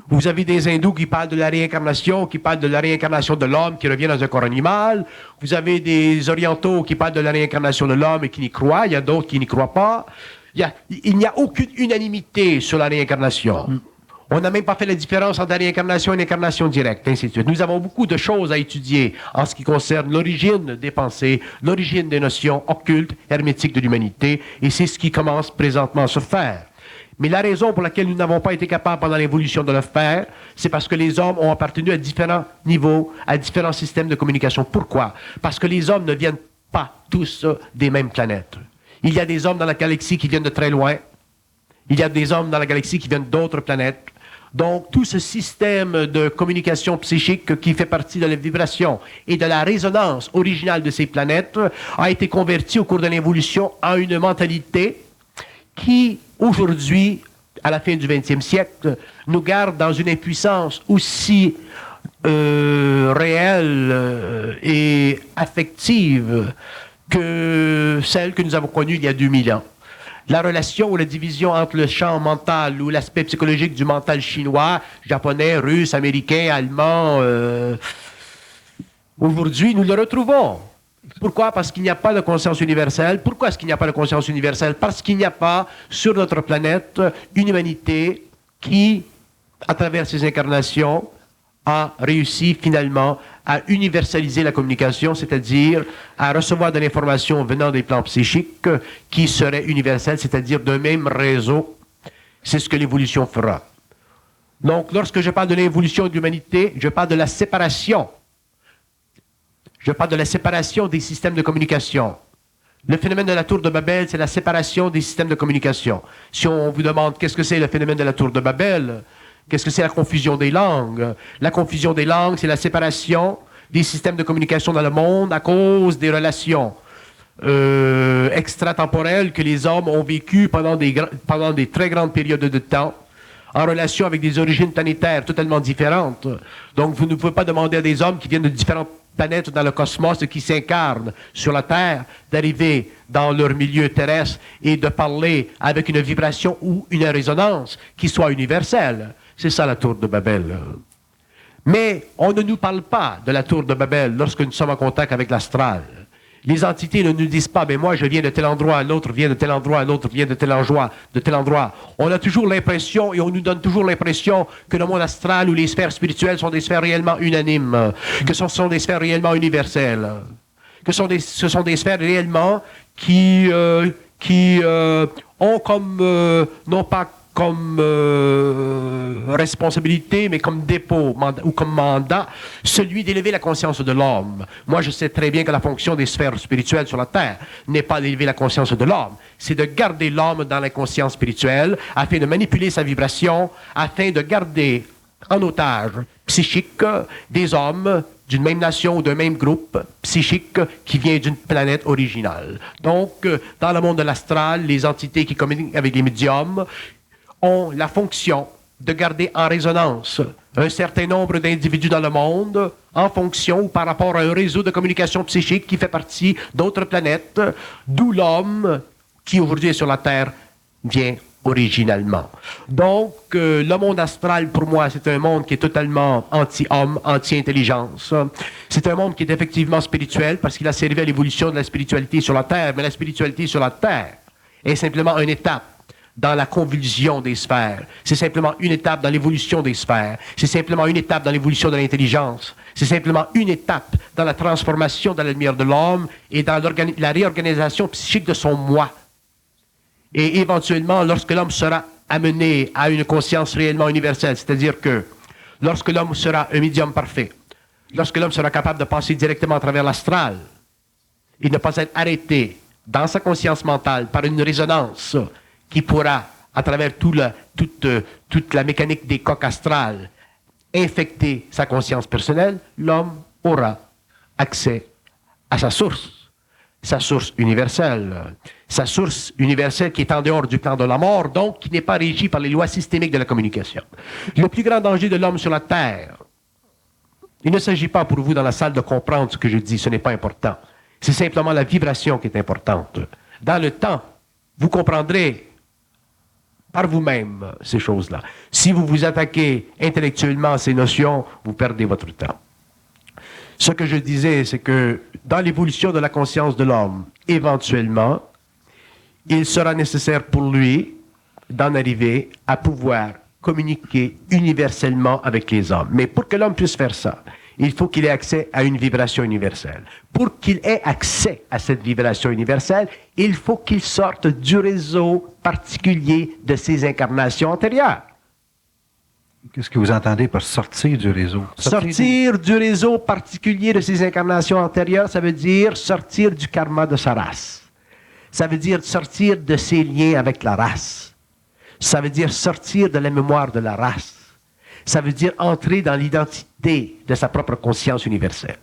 Vous avez des hindous qui parlent de la réincarnation, de l'homme qui revient dans un corps animal. Vous avez des orientaux qui parlent de la réincarnation de l'homme et qui n'y croient. Il y a d'autres qui n'y croient pas. Il n'y a aucune unanimité sur la réincarnation. On n'a même pas fait la différence entre la réincarnation et l'incarnation directe, ainsi de suite. Nous avons beaucoup de choses à étudier en ce qui concerne l'origine des pensées, l'origine des notions occultes, hermétiques de l'humanité, et c'est ce qui commence présentement à se faire. Mais la raison pour laquelle nous n'avons pas été capables pendant l'évolution de le faire, c'est parce que les hommes ont appartenu à différents niveaux, à différents systèmes de communication. Pourquoi? Parce que les hommes ne viennent pas tous des mêmes planètes. Il y a des hommes dans la galaxie qui viennent de très loin. Il y a des hommes dans la galaxie qui viennent d'autres planètes. Donc, tout ce système de communication psychique qui fait partie de la vibration et de la résonance originale de ces planètes a été converti au cours de l'évolution en une mentalité qui, aujourd'hui, à la fin du 20e siècle, nous garde dans une impuissance aussi réelle et affective que celle que nous avons connue il y a 2000 ans. La relation ou la division entre le champ mental ou l'aspect psychologique du mental chinois, japonais, russe, américain, allemand, aujourd'hui, nous le retrouvons. Pourquoi? Parce qu'il n'y a pas de conscience universelle. Pourquoi est-ce qu'il n'y a pas de conscience universelle? Parce qu'il n'y a pas, sur notre planète, une humanité qui, à travers ses incarnations, a réussi finalement à universaliser la communication, c'est-à-dire à recevoir de l'information venant des plans psychiques qui serait universelle, c'est-à-dire d'un même réseau. C'est ce que l'évolution fera. Donc, lorsque je parle de l'évolution de l'humanité, je parle de la séparation. Je parle de la séparation des systèmes de communication. Le phénomène de la tour de Babel, c'est la séparation des systèmes de communication. Si on vous demande qu'est-ce que c'est le phénomène de la tour de Babel, qu'est-ce que c'est la confusion des langues? La confusion des langues, c'est la séparation des systèmes de communication dans le monde à cause des relations extratemporelles que les hommes ont vécues pendant des très grandes périodes de temps, en relation avec des origines planétaires totalement différentes. Donc, vous ne pouvez pas demander à des hommes qui viennent de différentes planètes dans le cosmos et qui s'incarnent sur la Terre d'arriver dans leur milieu terrestre et de parler avec une vibration ou une résonance qui soit universelle. C'est ça la tour de Babel. Mais on ne nous parle pas de la tour de Babel lorsque nous sommes en contact avec l'astral. Les entités ne nous disent pas, mais moi je viens de tel endroit, l'autre vient de tel endroit, l'autre vient de tel endroit. On a toujours l'impression, et on nous donne toujours l'impression que le monde astral ou les sphères spirituelles sont des sphères réellement unanimes, que ce sont des sphères réellement universelles, que ce sont des sphères réellement qui ont comme, non pas comme responsabilité, mais comme dépôt ou comme mandat, celui d'élever la conscience de l'homme. Moi, je sais très bien que la fonction des sphères spirituelles sur la Terre n'est pas d'élever la conscience de l'homme, c'est de garder l'homme dans la conscience spirituelle afin de manipuler sa vibration, afin de garder en otage psychique des hommes d'une même nation ou d'un même groupe psychique qui vient d'une planète originale. Donc, dans le monde de l'astral, les entités qui communiquent avec les médiums ont la fonction de garder en résonance un certain nombre d'individus dans le monde en fonction ou par rapport à un réseau de communication psychique qui fait partie d'autres planètes, d'où l'homme qui aujourd'hui est sur la Terre vient originalement. Donc, le monde astral, pour moi, c'est un monde qui est totalement anti-homme, anti-intelligence. C'est un monde qui est effectivement spirituel parce qu'il a servi à l'évolution de la spiritualité sur la Terre, mais la spiritualité sur la Terre est simplement une étape dans la convulsion des sphères. C'est simplement une étape dans l'évolution des sphères. C'est simplement une étape dans l'évolution de l'intelligence. C'est simplement une étape dans la transformation de la lumière de l'homme et dans la réorganisation psychique de son moi. Et éventuellement, lorsque l'homme sera amené à une conscience réellement universelle, c'est-à-dire que lorsque l'homme sera un médium parfait, lorsque l'homme sera capable de passer directement à travers l'astral et ne pas être arrêté dans sa conscience mentale par une résonance qui pourra, à travers toute la mécanique des coques astrales, infecter sa conscience personnelle, l'homme aura accès à sa source universelle qui est en dehors du plan de la mort, donc qui n'est pas régie par les lois systémiques de la communication. Le plus grand danger de l'homme sur la Terre, il ne s'agit pas pour vous dans la salle de comprendre ce que je dis, ce n'est pas important. C'est simplement la vibration qui est importante. Dans le temps, vous comprendrez par vous-même ces choses-là. Si vous vous attaquez intellectuellement à ces notions, vous perdez votre temps. Ce que je disais, c'est que dans l'évolution de la conscience de l'homme, éventuellement, il sera nécessaire pour lui d'en arriver à pouvoir communiquer universellement avec les hommes. Mais pour que l'homme puisse faire ça, il faut qu'il ait accès à une vibration universelle. Pour qu'il ait accès à cette vibration universelle, il faut qu'il sorte du réseau particulier de ses incarnations antérieures. Qu'est-ce que vous entendez par sortir du réseau? Sortir du réseau particulier de ses incarnations antérieures, ça veut dire sortir du karma de sa race. Ça veut dire sortir de ses liens avec la race. Ça veut dire sortir de la mémoire de la race. Ça veut dire entrer dans l'identité de sa propre conscience universelle.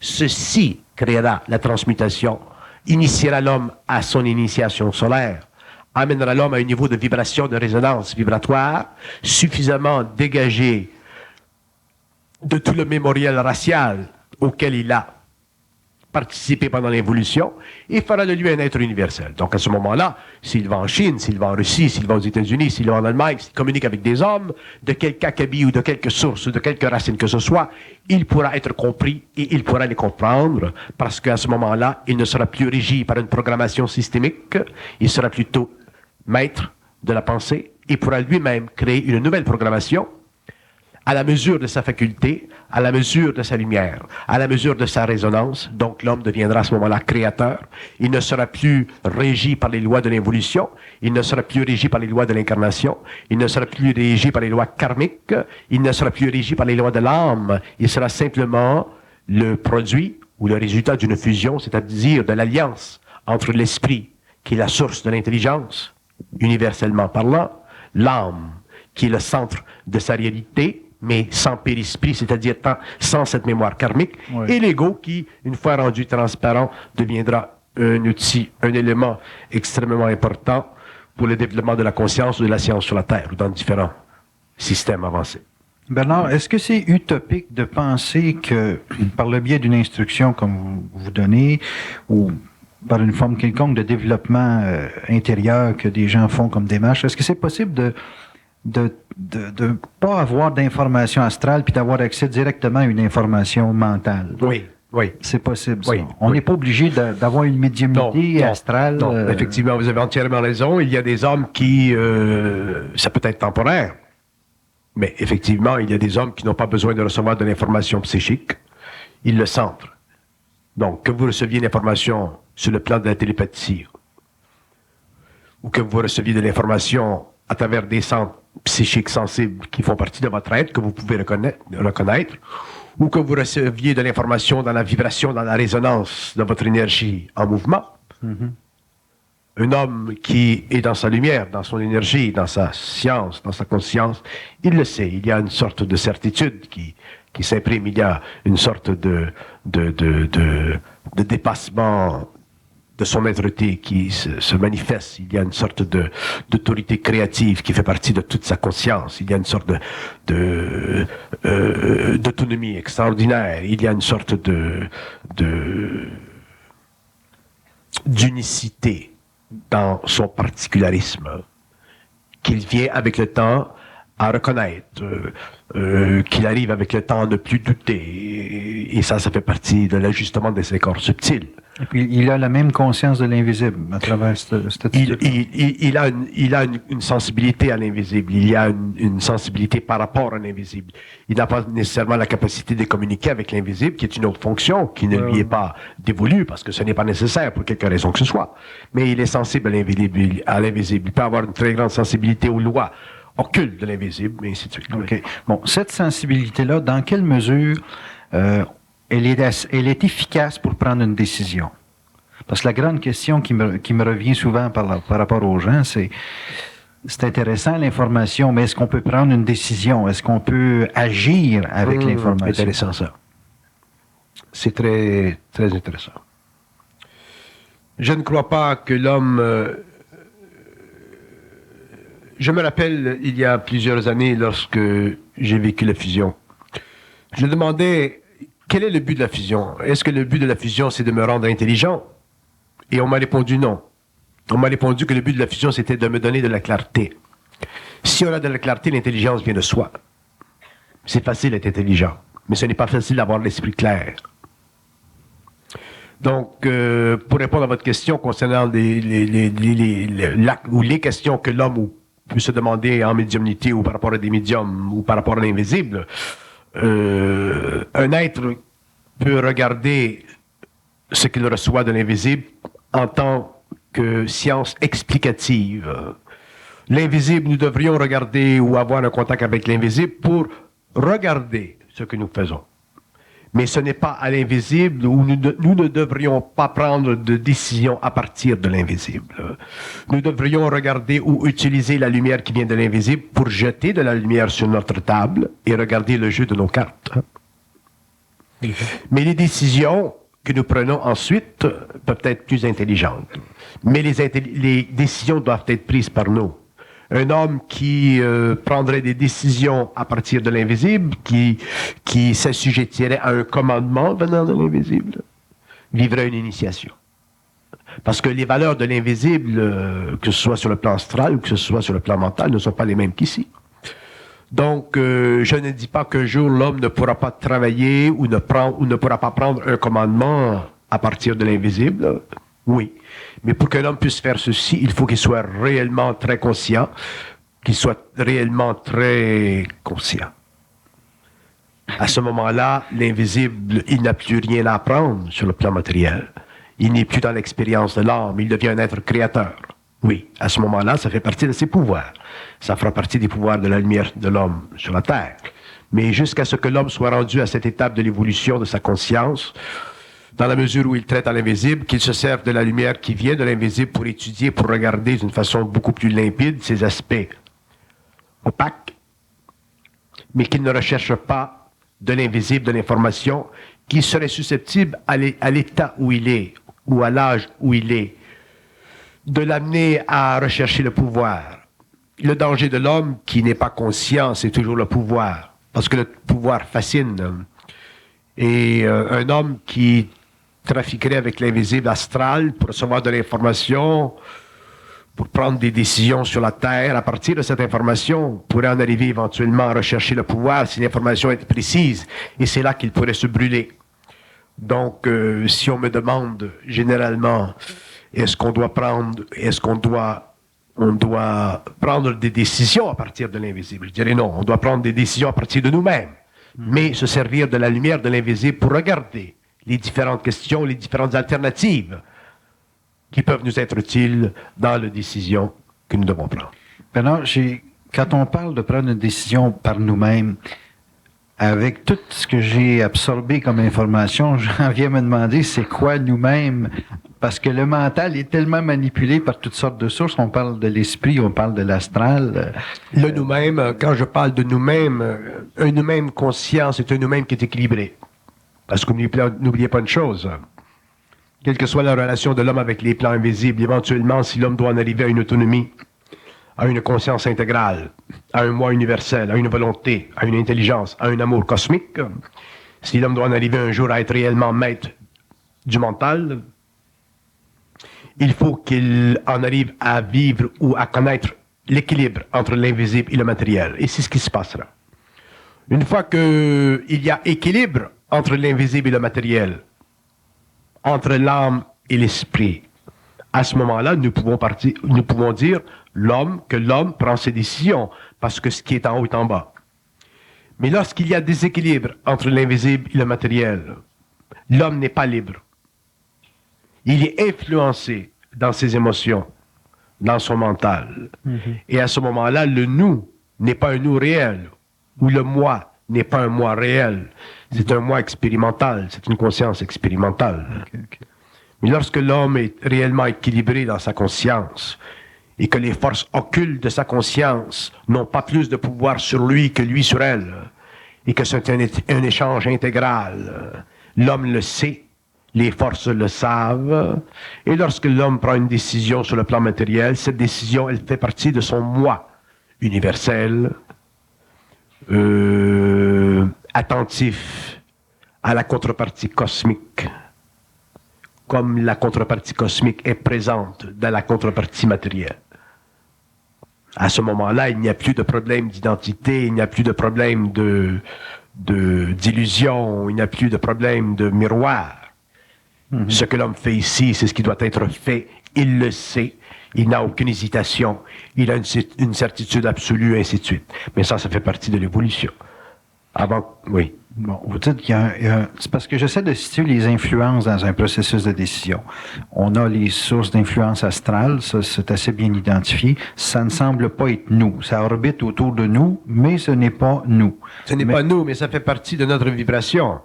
Ceci créera la transmutation, initiera l'homme à son initiation solaire, amènera l'homme à un niveau de vibration, de résonance vibratoire suffisamment dégagé de tout le mémorial racial auquel il a participé pendant l'évolution et fera de lui un être universel. Donc à ce moment-là, s'il va en Chine, s'il va en Russie, s'il va aux États-Unis, s'il va en Allemagne, s'il communique avec des hommes, de quelque acabit ou de quelque source, ou de quelque racine que ce soit, il pourra être compris et il pourra les comprendre parce qu'à ce moment-là, il ne sera plus régi par une programmation systémique, il sera plutôt maître de la pensée et pourra lui-même créer une nouvelle programmation à la mesure de sa faculté, à la mesure de sa lumière, à la mesure de sa résonance. Donc l'homme deviendra à ce moment-là créateur. Il ne sera plus régi par les lois de l'évolution, il ne sera plus régi par les lois de l'incarnation, il ne sera plus régi par les lois karmiques, il ne sera plus régi par les lois de l'âme. Il sera simplement le produit ou le résultat d'une fusion, c'est-à-dire de l'alliance entre l'esprit, qui est la source de l'intelligence, universellement parlant, l'âme, qui est le centre de sa réalité, mais sans périsprit, c'est-à-dire sans cette mémoire karmique, et l'ego qui, une fois rendu transparent, deviendra un outil, un élément extrêmement important pour le développement de la conscience ou de la science sur la Terre, ou dans différents systèmes avancés. Bernard, est-ce que c'est utopique de penser que, par le biais d'une instruction comme vous donnez, ou par une forme quelconque de développement intérieur que des gens font comme démarche, est-ce que c'est possible de pas avoir d'information astrale puis d'avoir accès directement à une information mentale? Oui. C'est possible, ça. Oui, On n'est pas obligé d'avoir une médiumnité astrale. Non, effectivement, vous avez entièrement raison. Il y a des hommes qui... ça peut être temporaire, mais effectivement, il y a des hommes qui n'ont pas besoin de recevoir de l'information psychique. Ils le sentent. Donc, que vous receviez une information sur le plan de la télépathie, ou que vous receviez de l'information à travers des centres psychiques sensibles qui font partie de votre être, que vous pouvez reconnaître, ou que vous receviez de l'information dans la vibration, dans la résonance de votre énergie en mouvement. Un homme qui est dans sa lumière, dans son énergie, dans sa science, dans sa conscience, il le sait. Il y a une sorte de certitude qui s'imprime. Il y a une sorte de dépassement de son être-té qui se manifeste. Il y a une sorte d'autorité créative qui fait partie de toute sa conscience. Il y a une sorte d'autonomie extraordinaire. Il y a une sorte d'unicité dans son particularisme qu'il vient avec le temps à reconnaître, qu'il arrive avec le temps à ne plus douter. Et ça fait partie de l'ajustement de ses corps subtils. Et puis, il a la même conscience de l'invisible à travers cette attitude. Il a une sensibilité à l'invisible. Il y a une sensibilité par rapport à l'invisible. Il n'a pas nécessairement la capacité de communiquer avec l'invisible, qui est une autre fonction, qui ne lui est pas dévolue, parce que ce n'est pas nécessaire pour quelque raison que ce soit. Mais il est sensible à l'invisible. Il peut avoir une très grande sensibilité aux lois occultes de l'invisible, et ainsi de suite. OK. Bon, cette sensibilité-là, dans quelle mesure elle est efficace pour prendre une décision? Parce que la grande question qui me revient souvent par rapport aux gens, c'est intéressant l'information, mais est-ce qu'on peut prendre une décision? Est-ce qu'on peut agir avec l'information? C'est intéressant ça. C'est très, très intéressant. Je ne crois pas que l'homme... Je me rappelle, il y a plusieurs années, lorsque j'ai vécu la fusion, je demandais... Quel est le but de la fusion? Est-ce que le but de la fusion, c'est de me rendre intelligent? Et on m'a répondu non. On m'a répondu que le but de la fusion, c'était de me donner de la clarté. Si on a de la clarté, l'intelligence vient de soi. C'est facile d'être intelligent, mais ce n'est pas facile d'avoir l'esprit clair. Donc, pour répondre à votre question concernant les questions que l'homme peut se demander en médiumnité ou par rapport à des médiums ou par rapport à l'invisible, un être peut regarder ce qu'il reçoit de l'invisible en tant que science explicative. L'invisible, nous devrions regarder ou avoir un contact avec l'invisible pour regarder ce que nous faisons. Mais ce n'est pas à l'invisible où nous ne devrions pas prendre de décision à partir de l'invisible. Nous devrions regarder ou utiliser la lumière qui vient de l'invisible pour jeter de la lumière sur notre table et regarder le jeu de nos cartes. Mais les décisions que nous prenons ensuite peuvent être plus intelligentes. Mais les décisions doivent être prises par nous. Un homme qui prendrait des décisions à partir de l'invisible, qui s'assujettirait à un commandement venant de l'invisible, vivrait une initiation. Parce que les valeurs de l'invisible, que ce soit sur le plan astral ou que ce soit sur le plan mental, ne sont pas les mêmes qu'ici. Donc, je ne dis pas qu'un jour l'homme ne pourra pas travailler ou ne pourra pas prendre un commandement à partir de l'invisible. Oui. Mais pour qu'un homme puisse faire ceci, il faut qu'il soit réellement très conscient, qu'il soit réellement très conscient. À ce moment-là, l'invisible, il n'a plus rien à apprendre sur le plan matériel. Il n'est plus dans l'expérience de l'âme, il devient un être créateur. Oui, à ce moment-là, ça fait partie de ses pouvoirs. Ça fera partie des pouvoirs de la lumière de l'homme sur la Terre. Mais jusqu'à ce que l'homme soit rendu à cette étape de l'évolution de sa conscience, dans la mesure où il traite à l'invisible, qu'il se serve de la lumière qui vient de l'invisible pour étudier, pour regarder d'une façon beaucoup plus limpide ces aspects opaques, mais qu'il ne recherche pas de l'invisible, de l'information, qui serait susceptible à l'état où il est, ou à l'âge où il est, de l'amener à rechercher le pouvoir. Le danger de l'homme qui n'est pas conscient, c'est toujours le pouvoir, parce que le pouvoir fascine. Et un homme qui trafiquerait avec l'invisible astral pour recevoir de l'information, pour prendre des décisions sur la Terre, à partir de cette information, pourrait en arriver éventuellement à rechercher le pouvoir si l'information est précise, et c'est là qu'il pourrait se brûler. Donc, si on me demande généralement, est-ce qu'on doit prendre des décisions à partir de l'invisible? Je dirais non, on doit prendre des décisions à partir de nous-mêmes, mais se servir de la lumière de l'invisible pour regarder les différentes questions, les différentes alternatives qui peuvent nous être utiles dans la décision que nous devons prendre. Bernard, quand on parle de prendre une décision par nous-mêmes, avec tout ce que j'ai absorbé comme information, j'en viens me demander c'est quoi nous-mêmes, parce que le mental est tellement manipulé par toutes sortes de sources. On parle de l'esprit, on parle de l'astral. Le nous-mêmes, quand je parle de nous-mêmes, un nous-mêmes conscient, c'est un nous-mêmes qui est équilibré. Parce que n'oubliez pas une chose, quelle que soit la relation de l'homme avec les plans invisibles, éventuellement, si l'homme doit en arriver à une autonomie, à une conscience intégrale, à un moi universel, à une volonté, à une intelligence, à un amour cosmique, si l'homme doit en arriver un jour à être réellement maître du mental, il faut qu'il en arrive à vivre ou à connaître l'équilibre entre l'invisible et le matériel. Et c'est ce qui se passera. Une fois qu'il y a équilibre entre l'invisible et le matériel, entre l'âme et l'esprit, à ce moment-là, nous pouvons dire que l'homme prend ses décisions, parce que ce qui est en haut est en bas. Mais lorsqu'il y a déséquilibre entre l'invisible et le matériel, l'homme n'est pas libre. Il est influencé dans ses émotions, dans son mental. Et à ce moment-là, le nous n'est pas un nous réel, ou le moi n'est pas un moi réel. C'est un moi expérimental, c'est une conscience expérimentale. Mais lorsque l'homme est réellement équilibré dans sa conscience, et que les forces occultes de sa conscience n'ont pas plus de pouvoir sur lui que lui sur elle, et que c'est un échange intégral, l'homme le sait, les forces le savent, et lorsque l'homme prend une décision sur le plan matériel, cette décision, elle fait partie de son moi universel, attentif à la contrepartie cosmique, comme la contrepartie cosmique est présente dans la contrepartie matérielle. À ce moment-là, il n'y a plus de problème d'identité, il n'y a plus de problème d'illusion, il n'y a plus de problème de miroir. Ce que l'homme fait ici, c'est ce qui doit être fait. Il le sait. Il n'a aucune hésitation. Il a une certitude absolue, et ainsi de suite. Mais ça fait partie de l'évolution. Oui. Bon, vous dites qu'il y a c'est parce que j'essaie de situer les influences dans un processus de décision. On a les sources d'influence astrale, ça c'est assez bien identifié. Ça ne semble pas être nous. Ça orbite autour de nous, mais ce n'est pas nous. Ce n'est pas nous, mais ça fait partie de notre vibration.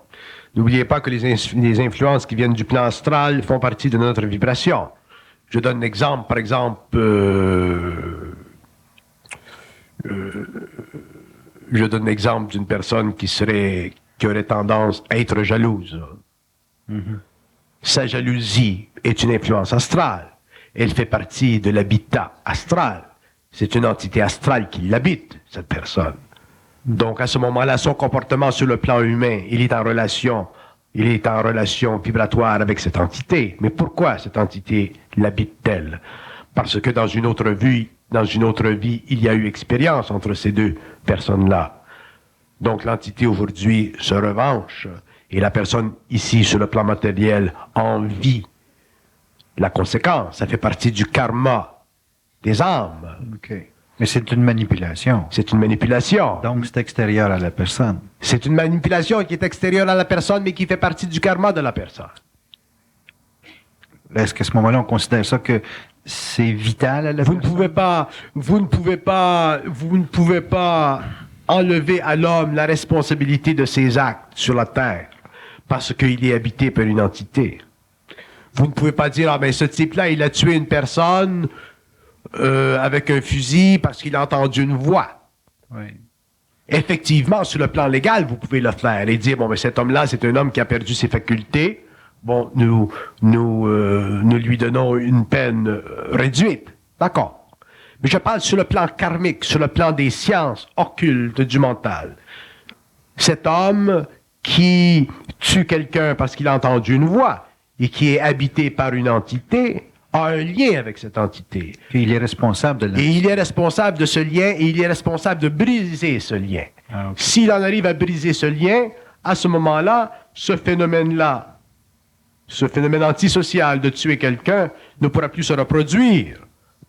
N'oubliez pas que les influences qui viennent du plan astral font partie de notre vibration. Je donne un exemple, par exemple, je donne l'exemple d'une personne qui aurait tendance à être jalouse. Sa jalousie est une influence astrale. Elle fait partie de l'habitat astral. C'est une entité astrale qui l'habite, cette personne. Donc, à ce moment-là, son comportement sur le plan humain, il est en relation vibratoire avec cette entité. Mais pourquoi cette entité l'habite-t-elle? Parce que dans une autre vie, il y a eu expérience entre ces deux personnes-là. Donc, l'entité aujourd'hui se revanche, et la personne ici, sur le plan matériel, en vit la conséquence. Ça fait partie du karma des âmes. Okay. Mais c'est une manipulation. C'est une manipulation. Donc, c'est extérieur à la personne. C'est une manipulation qui est extérieure à la personne, mais qui fait partie du karma de la personne. Est-ce qu'à ce moment-là, on considère ça que c'est vital à la personne? Vous ne pouvez pas enlever à l'homme la responsabilité de ses actes sur la terre, parce qu'il est habité par une entité. Vous ne pouvez pas dire, ah ben ce type-là, il a tué une personne avec un fusil parce qu'il a entendu une voix. Oui. Effectivement, sur le plan légal, vous pouvez le faire et dire, bon, ben cet homme-là, c'est un homme qui a perdu ses facultés. Bon, nous lui donnons une peine réduite. D'accord. Mais je parle sur le plan karmique, sur le plan des sciences occultes du mental. Cet homme qui tue quelqu'un parce qu'il a entendu une voix et qui est habité par une entité, a un lien avec cette entité. Et il est responsable de Et il est responsable de ce lien, et il est responsable de briser ce lien. Ah, okay. S'il en arrive à briser ce lien, à ce moment-là, ce phénomène antisocial de tuer quelqu'un ne pourra plus se reproduire,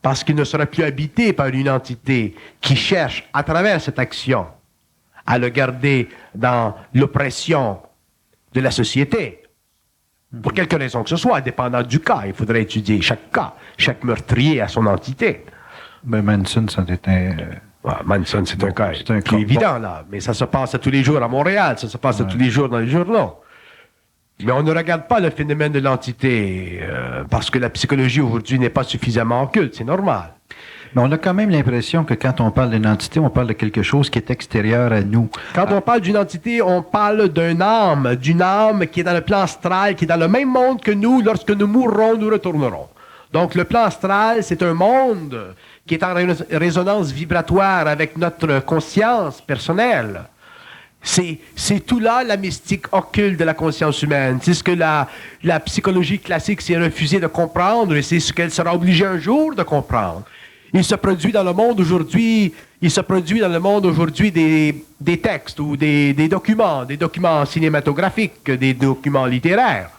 parce qu'il ne sera plus habité par une entité qui cherche, à travers cette action, à le garder dans l'oppression de la société. Pour quelque raison que ce soit, dépendant du cas. Il faudrait étudier chaque cas. Chaque meurtrier a son entité. Ben Manson, c'était Manson, c'est un cas c'est un qui est cas. évident, là. Mais ça se passe tous les jours à Montréal, ça se passe tous les jours dans les journaux. Mais on ne regarde pas le phénomène de l'entité parce que la psychologie aujourd'hui n'est pas suffisamment occulte, c'est normal. Mais on a quand même l'impression que quand on parle d'une entité, on parle de quelque chose qui est extérieur à nous. Quand on parle d'une entité, on parle d'une âme qui est dans le plan astral, qui est dans le même monde que nous. Lorsque nous mourrons, nous retournerons. Donc le plan astral, c'est un monde qui est en résonance vibratoire avec notre conscience personnelle. C'est tout là la mystique occulte de la conscience humaine. C'est ce que la psychologie classique s'est refusée de comprendre et c'est ce qu'elle sera obligée un jour de comprendre. Il se produit dans le monde aujourd'hui des textes ou des documents cinématographiques, des documents littéraires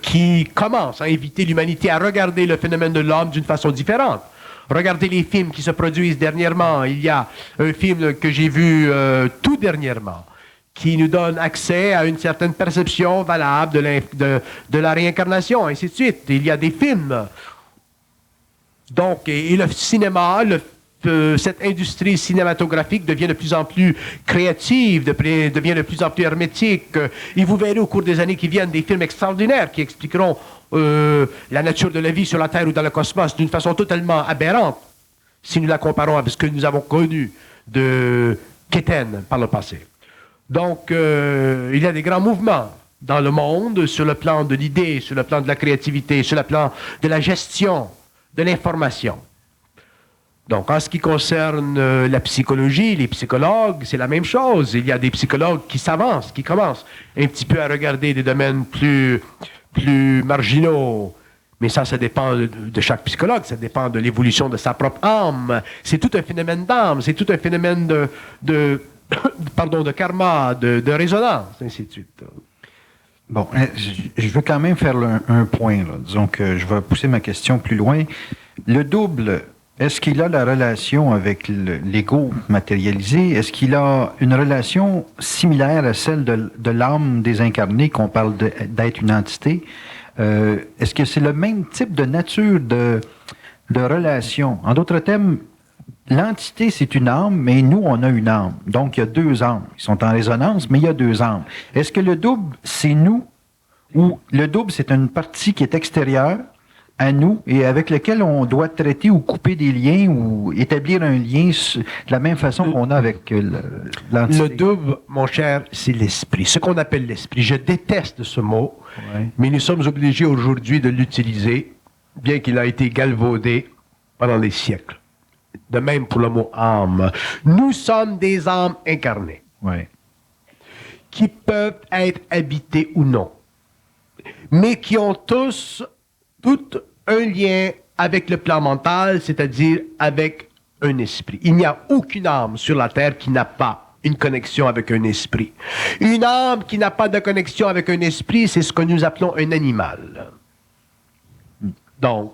qui commencent à inviter l'humanité à regarder le phénomène de l'homme d'une façon différente. Regardez les films qui se produisent dernièrement. Il y a un film que j'ai vu tout dernièrement qui nous donne accès à une certaine perception valable de la réincarnation, ainsi de suite. Il y a des films. Donc, et le cinéma, cette industrie cinématographique devient de plus en plus créative, devient de plus en plus hermétique. Et vous verrez au cours des années qui viennent des films extraordinaires qui expliqueront la nature de la vie sur la Terre ou dans le cosmos d'une façon totalement aberrante, si nous la comparons avec ce que nous avons connu de Kéten par le passé. Donc, il y a des grands mouvements dans le monde sur le plan de l'idée, sur le plan de la créativité, sur le plan de la gestion de l'information. Donc, en ce qui concerne la psychologie, les psychologues, c'est la même chose. Il y a des psychologues qui s'avancent, qui commencent un petit peu à regarder des domaines plus marginaux. Mais ça dépend de chaque psychologue, ça dépend de l'évolution de sa propre âme. C'est tout un phénomène d'âme, c'est tout un phénomène de karma, de résonance, ainsi de suite. Bon, je veux quand même faire un point, là. Disons que je vais pousser ma question plus loin. Le double, est-ce qu'il a la relation avec l'ego matérialisé? Est-ce qu'il a une relation similaire à celle de l'âme désincarnée qu'on parle d'être une entité? Est-ce que c'est le même type de nature de relation? En d'autres termes, l'entité, c'est une âme, mais nous, on a une âme. Donc, il y a deux âmes. Ils sont en résonance, mais il y a deux âmes. Est-ce que le double, c'est nous, ou le double, c'est une partie qui est extérieure à nous et avec lequel on doit traiter ou couper des liens ou établir un lien de la même façon qu'on a avec l'entité? Le double, mon cher, c'est l'esprit. Ce qu'on appelle l'esprit. Je déteste ce mot, mais nous sommes obligés aujourd'hui de l'utiliser, bien qu'il a été galvaudé pendant des siècles. De même pour le mot âme. Nous sommes des âmes incarnées. Qui peuvent être habitées ou non. Mais qui ont tous un lien avec le plan mental, c'est-à-dire avec un esprit. Il n'y a aucune âme sur la Terre qui n'a pas une connexion avec un esprit. Une âme qui n'a pas de connexion avec un esprit, c'est ce que nous appelons un animal. Donc,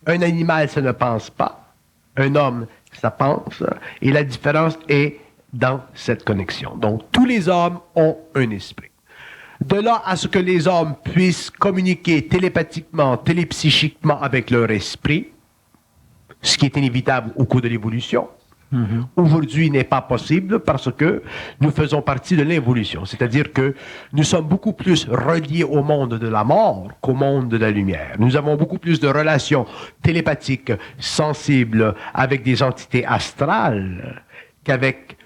un animal, ça ne pense pas. Un homme, ça pense, et la différence est dans cette connexion. Donc, tous les hommes ont un esprit. De là à ce que les hommes puissent communiquer télépathiquement, télépsychiquement avec leur esprit, ce qui est inévitable au cours de l'évolution, aujourd'hui n'est pas possible parce que nous faisons partie de l'évolution. C'est-à-dire que nous sommes beaucoup plus reliés au monde de la mort qu'au monde de la lumière. Nous avons beaucoup plus de relations télépathiques, sensibles, avec des entités astrales qu'avec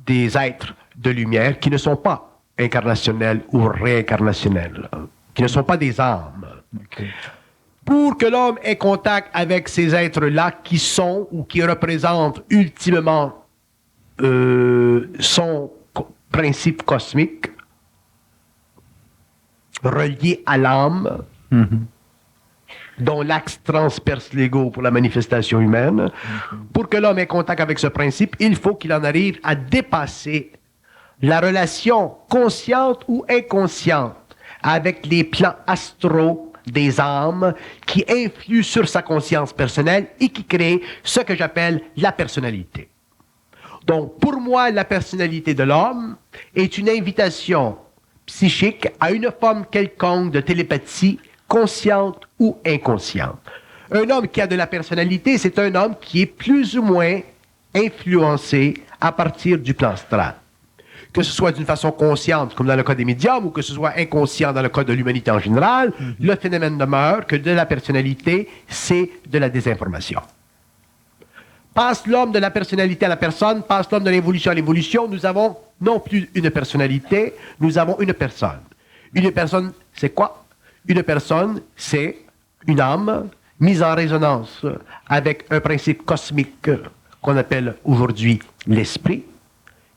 des êtres de lumière qui ne sont pas incarnationnels ou réincarnationnels, qui ne sont pas des âmes. Pour que l'homme ait contact avec ces êtres-là qui sont ou qui représentent ultimement son principe cosmique, relié à l'âme, dont l'axe transperce l'ego pour la manifestation humaine, pour que l'homme ait contact avec ce principe, il faut qu'il en arrive à dépasser la relation consciente ou inconsciente avec les plans astraux des âmes qui influent sur sa conscience personnelle et qui créent ce que j'appelle la personnalité. Donc, pour moi, la personnalité de l'homme est une invitation psychique à une forme quelconque de télépathie, consciente ou inconsciente. Un homme qui a de la personnalité, c'est un homme qui est plus ou moins influencé à partir du plan astral. Que ce soit d'une façon consciente, comme dans le cas des médiums, ou que ce soit inconscient dans le cas de l'humanité en général, le phénomène demeure que de la personnalité, c'est de la désinformation. Passe l'homme de la personnalité à la personne, passe l'homme de l'évolution à l'évolution, nous avons non plus une personnalité, nous avons une personne. Une personne, c'est quoi? Une personne, c'est une âme mise en résonance avec un principe cosmique qu'on appelle aujourd'hui l'esprit,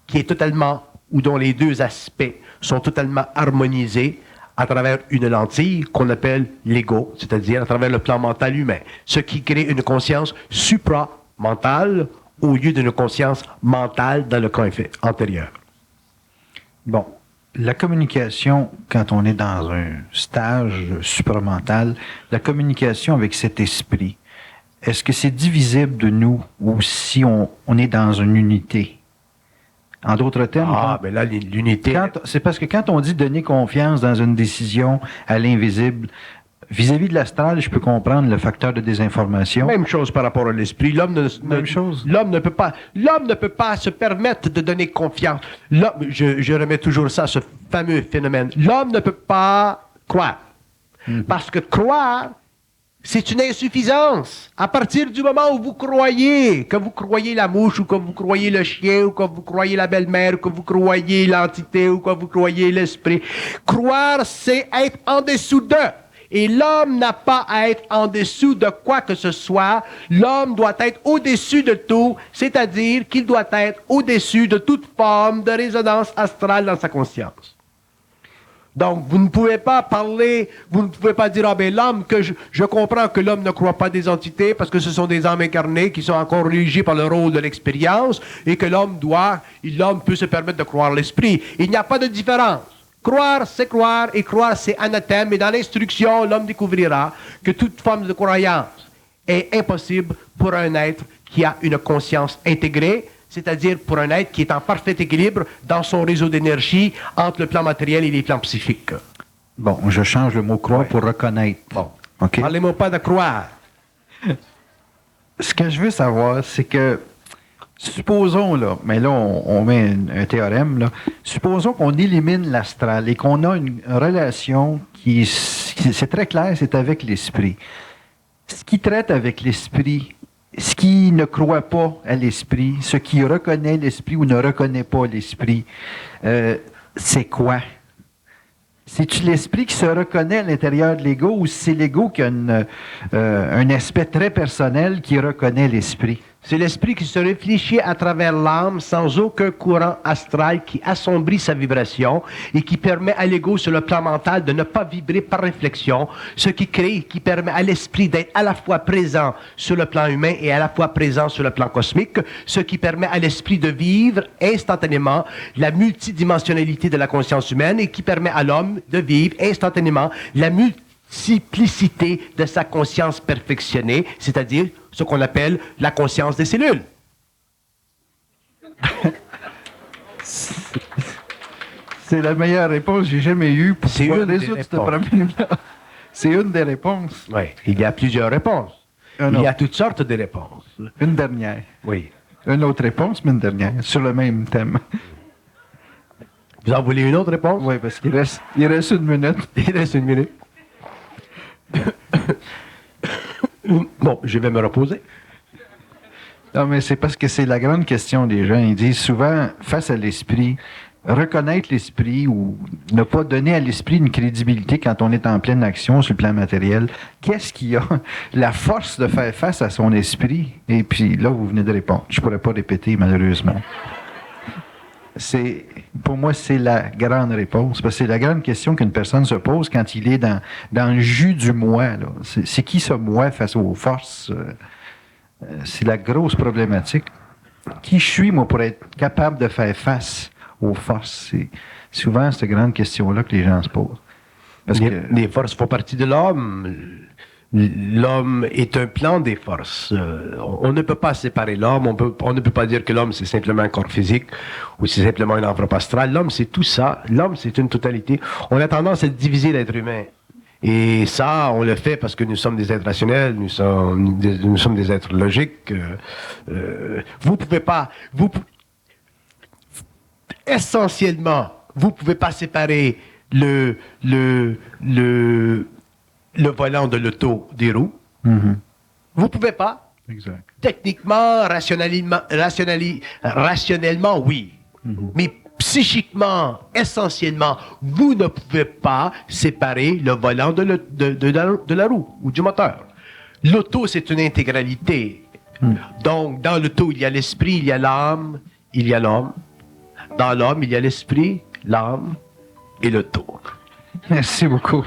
qui est totalement, ou dont les deux aspects sont totalement harmonisés à travers une lentille qu'on appelle l'ego, c'est-à-dire à travers le plan mental humain, ce qui crée une conscience supramentale au lieu d'une conscience mentale dans le cas antérieur. Bon, la communication, quand on est dans un stage supramental, la communication avec cet esprit, est-ce que c'est divisible de nous ou si on est dans une unité? En d'autres termes, mais là, l'unité... C'est parce que quand on dit donner confiance dans une décision à l'invisible, vis-à-vis de l'astral, je peux comprendre le facteur de désinformation. Même chose par rapport à l'esprit. L'homme ne peut pas se permettre de donner confiance. Je remets toujours ça, ce fameux phénomène. L'homme ne peut pas croire. Parce que croire, c'est une insuffisance. À partir du moment où vous croyez, que vous croyez la mouche, ou que vous croyez le chien, ou que vous croyez la belle-mère, ou que vous croyez l'entité, ou que vous croyez l'esprit, croire, c'est être en dessous d'eux. Et l'homme n'a pas à être en dessous de quoi que ce soit. L'homme doit être au-dessus de tout, c'est-à-dire qu'il doit être au-dessus de toute forme de résonance astrale dans sa conscience. Donc, vous ne pouvez pas parler, vous ne pouvez pas dire, l'homme, que je comprends que l'homme ne croit pas des entités parce que ce sont des âmes incarnées qui sont encore reliées par le rôle de l'expérience et que l'homme peut se permettre de croire l'esprit. Il n'y a pas de différence. Croire, c'est croire, et croire, c'est anathème. Et dans l'instruction, l'homme découvrira que toute forme de croyance est impossible pour un être qui a une conscience intégrée, c'est-à-dire pour un être qui est en parfait équilibre dans son réseau d'énergie entre le plan matériel et les plans psychiques. Bon, je change le mot croire pour reconnaître. Bon. Okay? Parlez-moi pas de croire. Ce que je veux savoir, c'est que, supposons, là, mais là, on met un théorème, là, supposons qu'on élimine l'astral et qu'on a une relation c'est très clair, c'est avec l'esprit. Ce qui traite avec l'esprit, ce qui ne croit pas à l'esprit, ce qui reconnaît l'esprit ou ne reconnaît pas l'esprit, c'est quoi? C'est-tu l'esprit qui se reconnaît à l'intérieur de l'ego ou c'est l'ego qui a un aspect très personnel qui reconnaît l'esprit? C'est l'esprit qui se réfléchit à travers l'âme sans aucun courant astral qui assombrit sa vibration et qui permet à l'ego sur le plan mental de ne pas vibrer par réflexion, ce qui permet à l'esprit d'être à la fois présent sur le plan humain et à la fois présent sur le plan cosmique, ce qui permet à l'esprit de vivre instantanément la multidimensionnalité de la conscience humaine et qui permet à l'homme de vivre instantanément la multiplicité de sa conscience perfectionnée, c'est-à-dire ce qu'on appelle la conscience des cellules. C'est la meilleure réponse que j'ai jamais eue pour pouvoir résoudre ce problème-là. C'est une des réponses. Oui, il y a plusieurs réponses. Il y a toutes sortes de réponses. Une dernière. Oui. Une autre réponse, mais une dernière, sur le même thème. Vous en voulez une autre réponse? Oui, parce qu'il reste 1 minute. Il reste 1 minute. Bon, je vais me reposer. Non, mais c'est parce que c'est la grande question des gens. Ils disent souvent, face à l'esprit, reconnaître l'esprit ou ne pas donner à l'esprit une crédibilité quand on est en pleine action sur le plan matériel. Qu'est-ce qui a la force de faire face à son esprit? Et puis là, vous venez de répondre. Je ne pourrais pas répéter, malheureusement. Pour moi, c'est la grande réponse. Parce que c'est la grande question qu'une personne se pose quand il est dans le jus du moi. Là. C'est qui ce moi face aux forces? C'est la grosse problématique. Qui je suis, moi, pour être capable de faire face aux forces? C'est souvent cette grande question-là que les gens se posent. Parce que les forces font partie de l'homme. L'homme est un plan des forces. On ne peut pas séparer l'homme. On ne peut pas dire que l'homme, c'est simplement un corps physique ou c'est simplement une enveloppe astrale. L'homme, c'est tout ça. L'homme, c'est une totalité. On a tendance à diviser l'être humain. Et ça, on le fait parce que nous sommes des êtres rationnels, nous sommes des êtres logiques. Vous pouvez pas, essentiellement, vous pouvez pas séparer le volant de l'auto des roues. Mhm. Vous pouvez pas. Exact. Techniquement, rationnellement, oui. Mais psychiquement, essentiellement, vous ne pouvez pas séparer le volant de la roue ou du moteur. L'auto, c'est une intégralité. Donc, dans l'auto, il y a l'esprit, il y a l'âme, il y a l'homme. Dans l'homme, il y a l'esprit, l'âme et l'auto. Merci beaucoup.